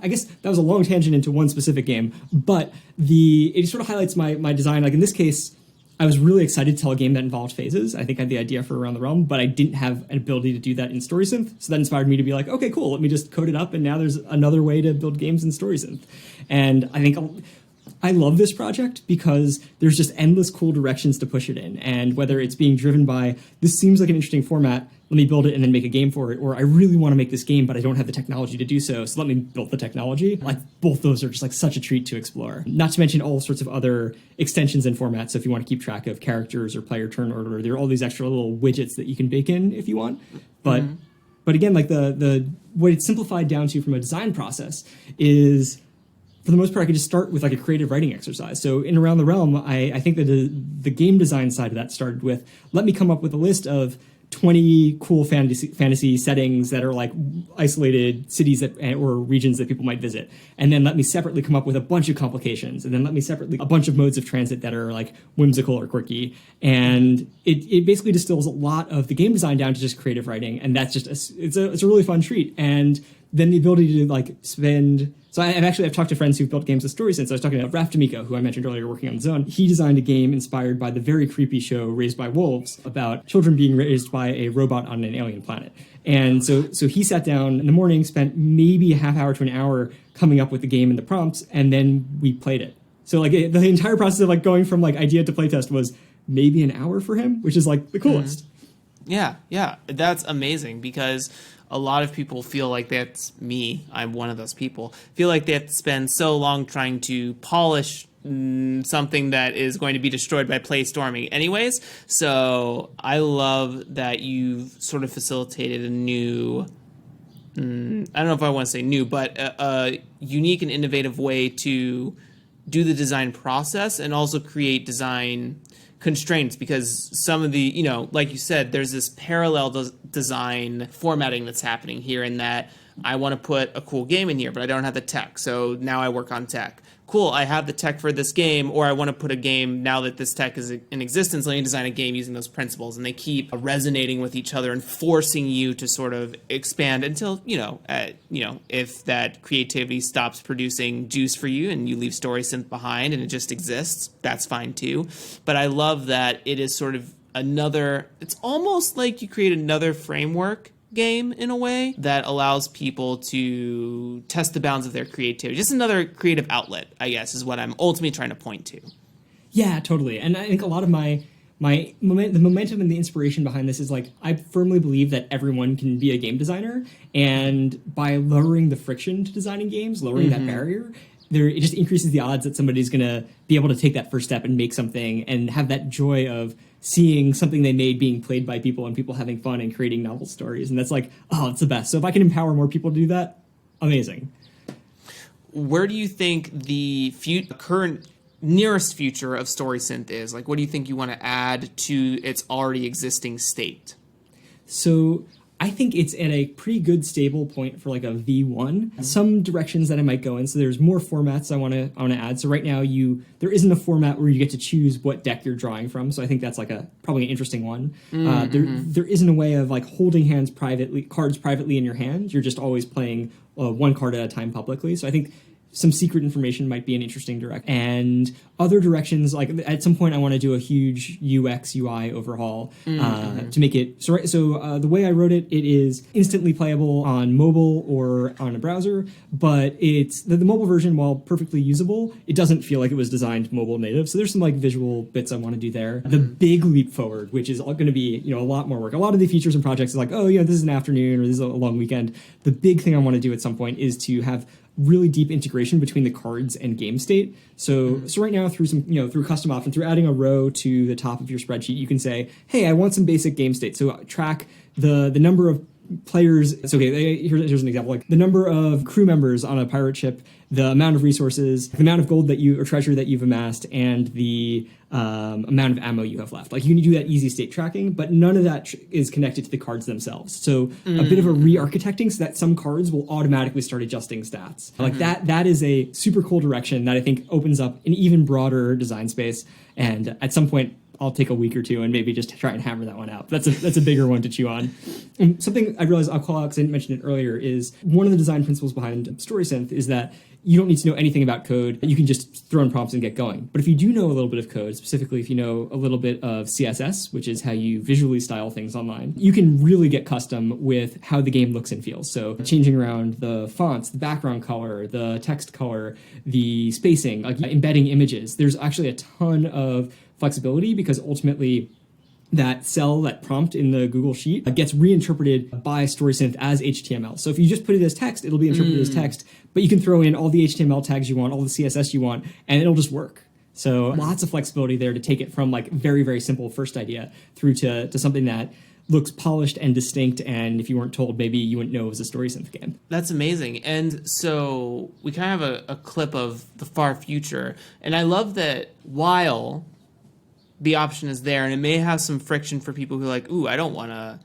I guess that was a long tangent into one specific game, but it sort of highlights my design. Like in this case, I was really excited to tell a game that involved phases. I think I had the idea for Around the Realm, but I didn't have an ability to do that in StorySynth. So that inspired me to be like, okay, cool, let me just code it up, and now there's another way to build games in StorySynth. And I think I love this project because there's just endless cool directions to push it in. And whether it's being driven by, this seems like an interesting format, let me build it and then make a game for it, or I really want to make this game, but I don't have the technology to do so let me build the technology. Like, both those are just like such a treat to explore. Not to mention all sorts of other extensions and formats. So if you want to keep track of characters or player turn order, there are all these extra little widgets that you can bake in if you want. But again, like the what it's simplified down to from a design process is, for the most part, I could just start with like a creative writing exercise. So in Around the Realm, I think that the game design side of that started with, let me come up with a list of 20 cool fantasy settings that are like isolated cities or regions that people might visit. And then let me separately come up with a bunch of complications. And then let me separately a bunch of modes of transit that are like whimsical or quirky. And it basically distills a lot of the game design down to just creative writing. And that's just, it's a really fun treat. And then the ability to like spend... So I've talked to friends who've built games with stories since. I was talking about Raf D'Amico, who I mentioned earlier, working on Zone. He designed a game inspired by the very creepy show Raised by Wolves about children being raised by a robot on an alien planet. And so he sat down in the morning, spent maybe a half hour to an hour coming up with the game and the prompts, and then we played it. So like the entire process of like going from like idea to playtest was maybe an hour for him, which is like the coolest. Yeah, that's amazing, because a lot of people feel like that's me. I'm one of those people. Feel like they have to spend so long trying to polish something that is going to be destroyed by play storming anyways. So I love that you've sort of facilitated a new, I don't know if I want to say new, but a unique and innovative way to do the design process and also create design constraints, because some of the, like you said, there's this parallel design formatting that's happening here, in that I want to put a cool game in here, but I don't have the tech. So now I work on tech. cool, I have the tech for this game, or I want to put a game now that this tech is in existence, let me design a game using those principles. And they keep resonating with each other and forcing you to sort of expand until, if that creativity stops producing juice for you and you leave StorySynth behind and it just exists, that's fine too. But I love that it is sort of it's almost like you create another framework game in a way that allows people to test the bounds of their creativity. Just another creative outlet, I guess, is what I'm ultimately trying to point to. Yeah, totally. And I think a lot of the momentum and the inspiration behind this is like, I firmly believe that everyone can be a game designer, and by lowering the friction to designing games, lowering that barrier, it just increases the odds that somebody's going to be able to take that first step and make something and have that joy of seeing something they made being played by people and people having fun and creating novel stories. And that's like, oh, it's the best. So if I can empower more people to do that, amazing. Where do you think the current nearest future of StorySynth is? Like, what do you think you want to add to its already existing state? So I think it's at a pretty good stable point for like a V1. Some directions that I might go in. So there's more formats I want to add. So right now there isn't a format where you get to choose what deck you're drawing from. So I think that's like probably an interesting one. There isn't a way of like holding cards privately in your hand. You're just always playing one card at a time publicly. So I think some secret information might be an interesting direction. And other directions, like at some point I want to do a huge UX UI overhaul to make it so the way I wrote it is instantly playable on mobile or on a browser, but it's the mobile version, while perfectly usable, it doesn't feel like it was designed mobile native. So there's some like visual bits I want to do there. The big leap forward, which is going to be a lot more work. A lot of the features and projects is like, oh yeah, this is an afternoon or this is a long weekend. The big thing I want to do at some point is to have really deep integration between the cards and game state. So right now through custom options, through adding a row to the top of your spreadsheet, you can say, hey, I want some basic game state. So track the number of players. It's okay. Here's an example: like the number of crew members on a pirate ship, the amount of resources, the amount of gold or treasure that you've amassed, and the amount of ammo you have left. Like you can do that easy state tracking, but none of that is connected to the cards themselves. So a bit of a re-architecting so that some cards will automatically start adjusting stats. Like that is a super cool direction that I think opens up an even broader design space. And at some point, I'll take a week or two and maybe just try and hammer that one out. That's a bigger one to chew on. And something I realized I'll call out because I didn't mention it earlier is one of the design principles behind StorySynth is that you don't need to know anything about code. You can just throw in prompts and get going. But if you do know a little bit of code, specifically if you know a little bit of CSS, which is how you visually style things online, you can really get custom with how the game looks and feels. So changing around the fonts, the background color, the text color, the spacing, like embedding images. There's actually a ton of flexibility because ultimately that prompt in the Google Sheet gets reinterpreted by StorySynth as HTML. So if you just put it as text, it'll be interpreted as text, but you can throw in all the HTML tags you want, all the CSS you want, and it'll just work. So lots of flexibility there to take it from like very, very simple first idea through to something that looks polished and distinct, and if you weren't told, maybe you wouldn't know it was a StorySynth game. That's amazing. And so we kind of have a clip of the far future, and I love that while the option is there, and it may have some friction for people who are like, ooh, I don't want to,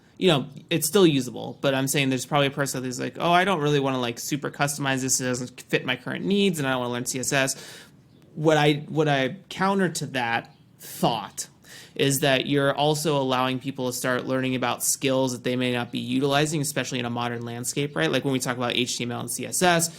it's still usable, but I'm saying there's probably a person who's like, oh, I don't really want to like super customize this. It doesn't fit my current needs, and I don't want to learn CSS. What I counter to that thought is that you're also allowing people to start learning about skills that they may not be utilizing, especially in a modern landscape, right? Like when we talk about HTML and CSS,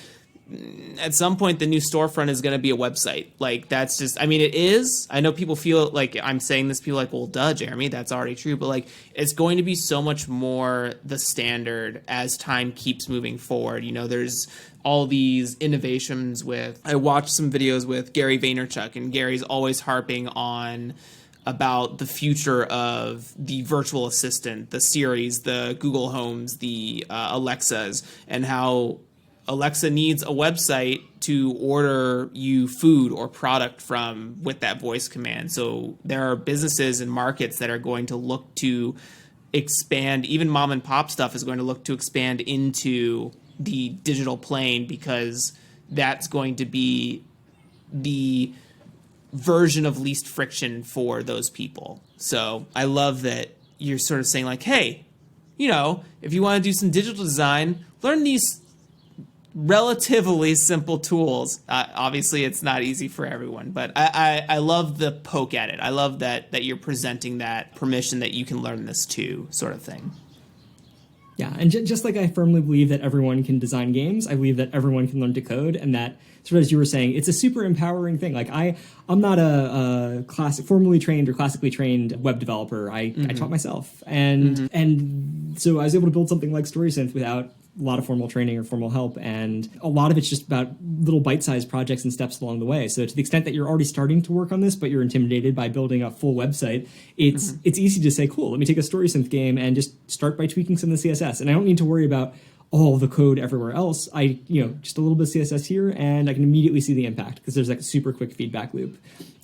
at some point the new storefront is going to be a website. Like that's just, I mean, it is. I know people feel like I'm saying this, people are like, well, duh, Jeremy, that's already true. But like, it's going to be so much more the standard as time keeps moving forward. There's all these innovations I watched some videos with Gary Vaynerchuk, and Gary's always harping on about the future of the virtual assistant, the Siris, the Google Homes, the Alexas, and how Alexa needs a website to order you food or product from with that voice command. So there are businesses and markets that are going to look to expand. Even mom and pop stuff is going to look to expand into the digital plane, because that's going to be the version of least friction for those people. So I love that you're sort of saying like, hey, if you want to do some digital design, learn these relatively simple tools. Obviously, it's not easy for everyone, but I love the poke at it. I love that you're presenting that permission that you can learn this too, sort of thing. Yeah, and just like I firmly believe that everyone can design games, I believe that everyone can learn to code, and that, sort of as you were saying, it's a super empowering thing. Like I'm not a formally trained or classically trained web developer. I taught myself, and so I was able to build something like StorySynth without a lot of formal training or formal help, and a lot of it's just about little bite-sized projects and steps along the way. So to the extent that you're already starting to work on this, but you're intimidated by building a full website, it's easy to say, cool, let me take a StorySynth game and just start by tweaking some of the CSS. And I don't need to worry about all the code everywhere else. Just a little bit of CSS here, and I can immediately see the impact because there's like a super quick feedback loop.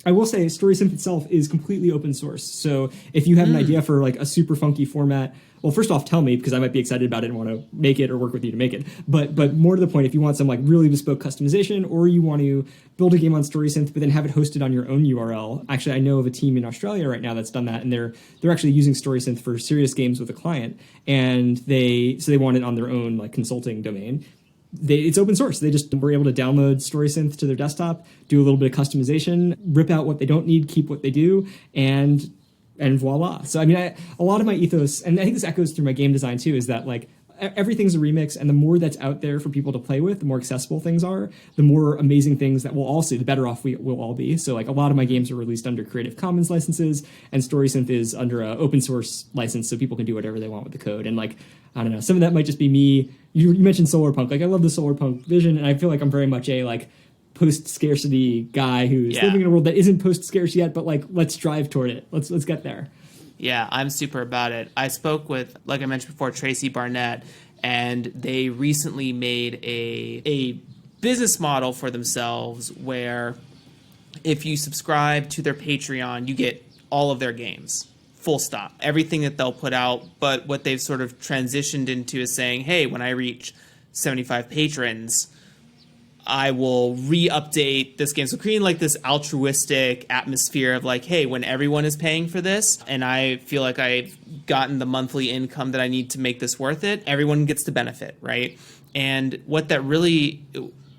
I will say StorySynth itself is completely open source. So if you have an idea for like a super funky format, well, first off, tell me, because I might be excited about it and want to make it or work with you to make it. But more to the point, if you want some like really bespoke customization, or you want to build a game on StorySynth but then have it hosted on your own URL. Actually, I know of a team in Australia right now that's done that, and they're actually using StorySynth for serious games with a client, and they want it on their own like consulting domain. It's open source. They just were able to download StorySynth to their desktop, do a little bit of customization, rip out what they don't need, keep what they do, and voila. So, I mean, a lot of my ethos, and I think this echoes through my game design too, is that like everything's a remix, and the more that's out there for people to play with, the more accessible things are, the more amazing things that we'll all see, the better off we will all be. So like a lot of my games are released under Creative Commons licenses, and StorySynth is under an open source license, so people can do whatever they want with the code. And like, I don't know, some of that might just be me. You mentioned Solarpunk. Like, I love the Solarpunk vision, and I feel like I'm very much a like post-scarcity guy who's living in a world that isn't post-scarce yet, but like, let's drive toward it. Let's get there. Yeah, I'm super about it. I spoke with, like I mentioned before, Tracy Barnett, and they recently made a business model for themselves where if you subscribe to their Patreon, you get all of their games. Full stop. Everything that they'll put out, but what they've sort of transitioned into is saying, hey, when I reach 75 patrons, I will re-update this game. So creating like this altruistic atmosphere of like, hey, when everyone is paying for this and I feel like I've gotten the monthly income that I need to make this worth it, everyone gets to benefit, right? And what that really...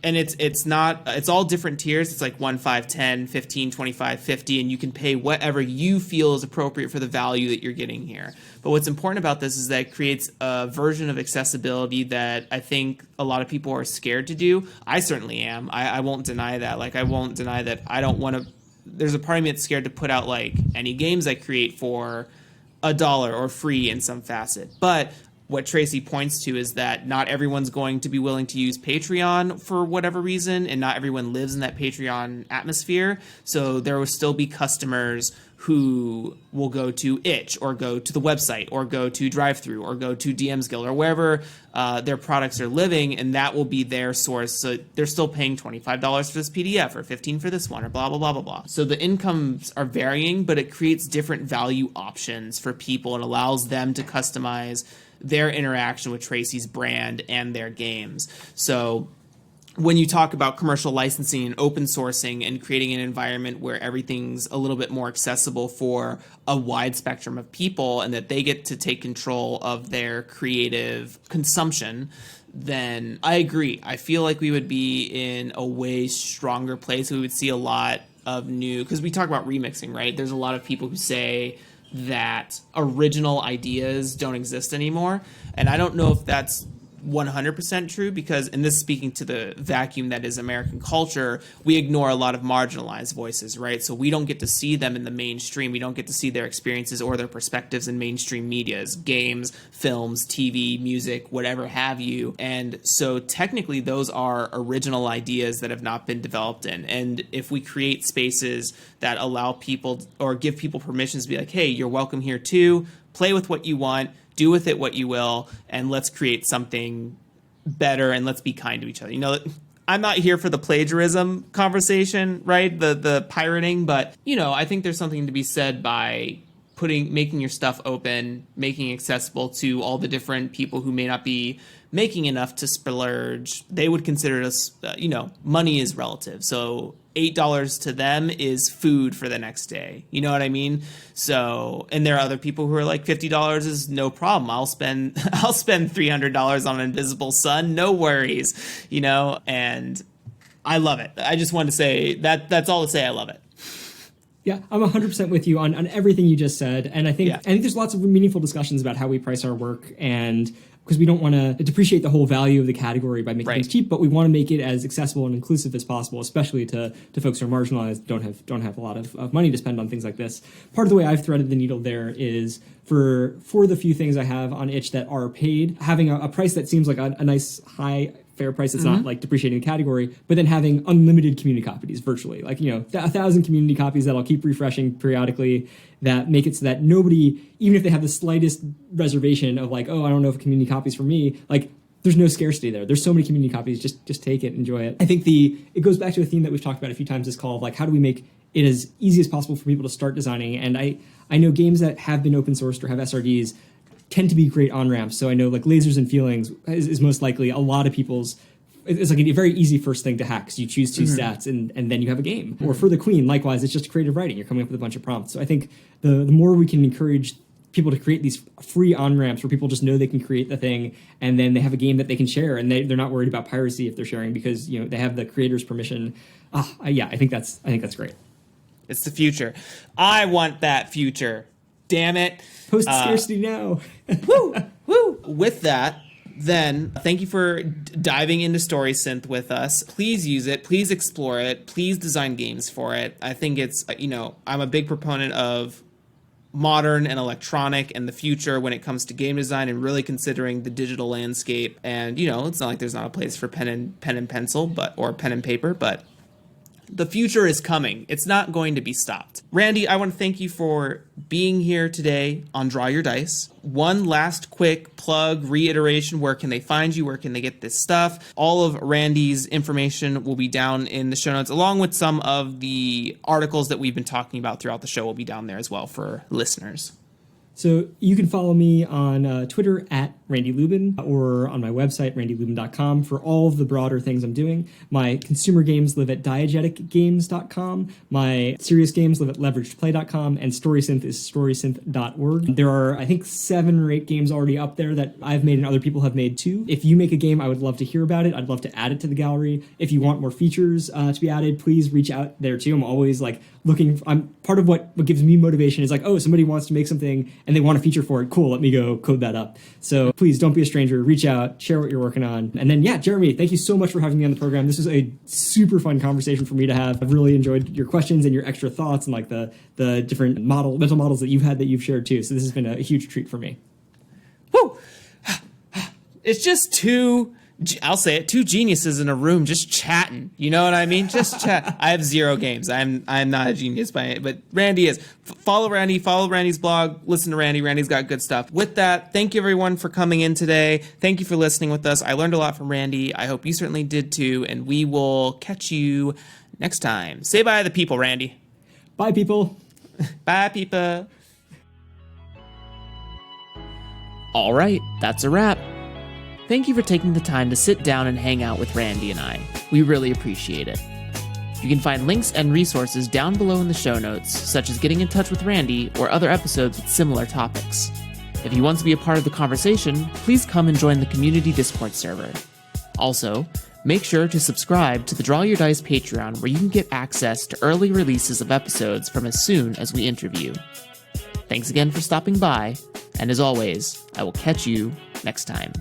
And it's all different tiers. It's like 1, 5, 10, 15, 25, 50, and you can pay whatever you feel is appropriate for the value that you're getting here. But what's important about this is that it creates a version of accessibility that I think a lot of people are scared to do. I certainly am. I won't deny that. Like, I won't deny that I don't want to... There's a part of me that's scared to put out like any games I create for $1 or free in some facet. But what Tracy points to is that not everyone's going to be willing to use Patreon for whatever reason, and not everyone lives in that Patreon atmosphere. So there will still be customers who will go to Itch, or go to the website, or go to DriveThru, or go to DM's Guild, or wherever their products are living, and that will be their source. So they're still paying $25 for this PDF, or $15 for this one, or blah, blah, blah, blah, blah. So the incomes are varying, but it creates different value options for people and allows them to customize their interaction with Tracy's brand and their games. So when you talk about commercial licensing and open sourcing and creating an environment where everything's a little bit more accessible for a wide spectrum of people, and that they get to take control of their creative consumption, then I agree. I feel like we would be in a way stronger place. We would see a lot of new, because we talk about remixing, right? There's a lot of people who say that original ideas don't exist anymore. And I don't know if that's 100% true, because, and this is speaking to the vacuum that is American culture, we ignore a lot of marginalized voices, right? So we don't get to see them in the mainstream. We don't get to see their experiences or their perspectives in mainstream medias, games, films, TV, music, whatever have you. And so technically those are original ideas that have not been developed in. And if we create spaces that allow people, or give people permissions to be like, hey, you're welcome here too, play with what you want, do with it what you will, and let's create something better, and let's be kind to each other. You know, I'm not here for the plagiarism conversation, right? The pirating, but, you know, I think there's something to be said by making your stuff open, making it accessible to all the different people who may not be making enough to splurge, they would consider us, money is relative. So $8 to them is food for the next day. You know what I mean? So, and there are other people who are like, $50 is no problem. I'll spend $300 on Invisible Sun. No worries, and I love it. I just wanted to say that's all to say. I love it. Yeah, I'm 100% with you on everything you just said. And I think there's lots of meaningful discussions about how we price our work, and because we don't want to depreciate the whole value of the category by making things cheap, but we want to make it as accessible and inclusive as possible, especially to folks who are marginalized, don't have a lot of money to spend on things like this. Part of the way I've threaded the needle there is for the few things I have on itch that are paid, having a price that seems like a nice high fair price. It's not like depreciating the category, but then having unlimited community copies virtually, 1,000 community copies that I'll keep refreshing periodically, that make it so that nobody, even if they have the slightest reservation of I don't know if community copies for me, there's no scarcity there. There's so many community copies. Just take it, enjoy it. I think it goes back to a theme that we've talked about a few times this call of how do we make it as easy as possible for people to start designing. And I know games that have been open sourced or have SRDs tend to be great on-ramps. So I know Lasers and Feelings is most likely a lot of people's, it's a very easy first thing to hack. because you choose two stats and then you have a game. Or for the Queen, likewise, it's just creative writing. You're coming up with a bunch of prompts. So I think the more we can encourage people to create these free on-ramps where people just know they can create the thing and then they have a game that they can share and they're not worried about piracy if they're sharing because they have the creator's permission. I think that's great. It's the future. I want that future. Damn it. Post scarcity now. Woo! With that, then thank you for diving into Story Synth with us. Please use it. Please explore it. Please design games for it. I think it's, I'm a big proponent of modern and electronic and the future when it comes to game design and really considering the digital landscape. And, it's not like there's not a place for pen and pencil, or pen and paper, but the future is coming. It's not going to be stopped. Randy, I want to thank you for being here today on Draw Your Dice. One last quick plug, reiteration, where can they find you? Where can they get this stuff? All of Randy's information will be down in the show notes, along with some of the articles that we've been talking about throughout the show will be down there as well for listeners. So you can follow me on Twitter at Randy Lubin or on my website, randylubin.com, for all of the broader things I'm doing. My consumer games live at diegeticgames.com. My serious games live at leveragedplay.com. And StorySynth is storysynth.org. There are, I think, 7 or 8 games already up there that I've made and other people have made too. If you make a game, I would love to hear about it. I'd love to add it to the gallery. If you want more features to be added, please reach out there too. I'm always looking. I'm part of what gives me motivation is somebody wants to make something and they want a feature for it. Cool, let me go code that up. So please don't be a stranger. Reach out, share what you're working on. And then, Jeremy, thank you so much for having me on the program. This was a super fun conversation for me to have. I've really enjoyed your questions and your extra thoughts and the different mental models that you've shared too. So this has been a huge treat for me. Woo! It's just I'll say it, 2 geniuses in a room just chatting. You know what I mean? Just chat. I have 0 games. I'm not a genius by it, but Randy is. Follow Randy. Follow Randy's blog. Listen to Randy. Randy's got good stuff. With that, thank you everyone for coming in today. Thank you for listening with us. I learned a lot from Randy. I hope you certainly did too, and we will catch you next time. Say bye to the people, Randy. Bye, people. Bye, people. All right, that's a wrap. Thank you for taking the time to sit down and hang out with Randy and I. We really appreciate it. You can find links and resources down below in the show notes, such as getting in touch with Randy or other episodes with similar topics. If you want to be a part of the conversation, please come and join the community Discord server. Also, make sure to subscribe to the Draw Your Dice Patreon, where you can get access to early releases of episodes from as soon as we interview. Thanks again for stopping by, and as always, I will catch you next time.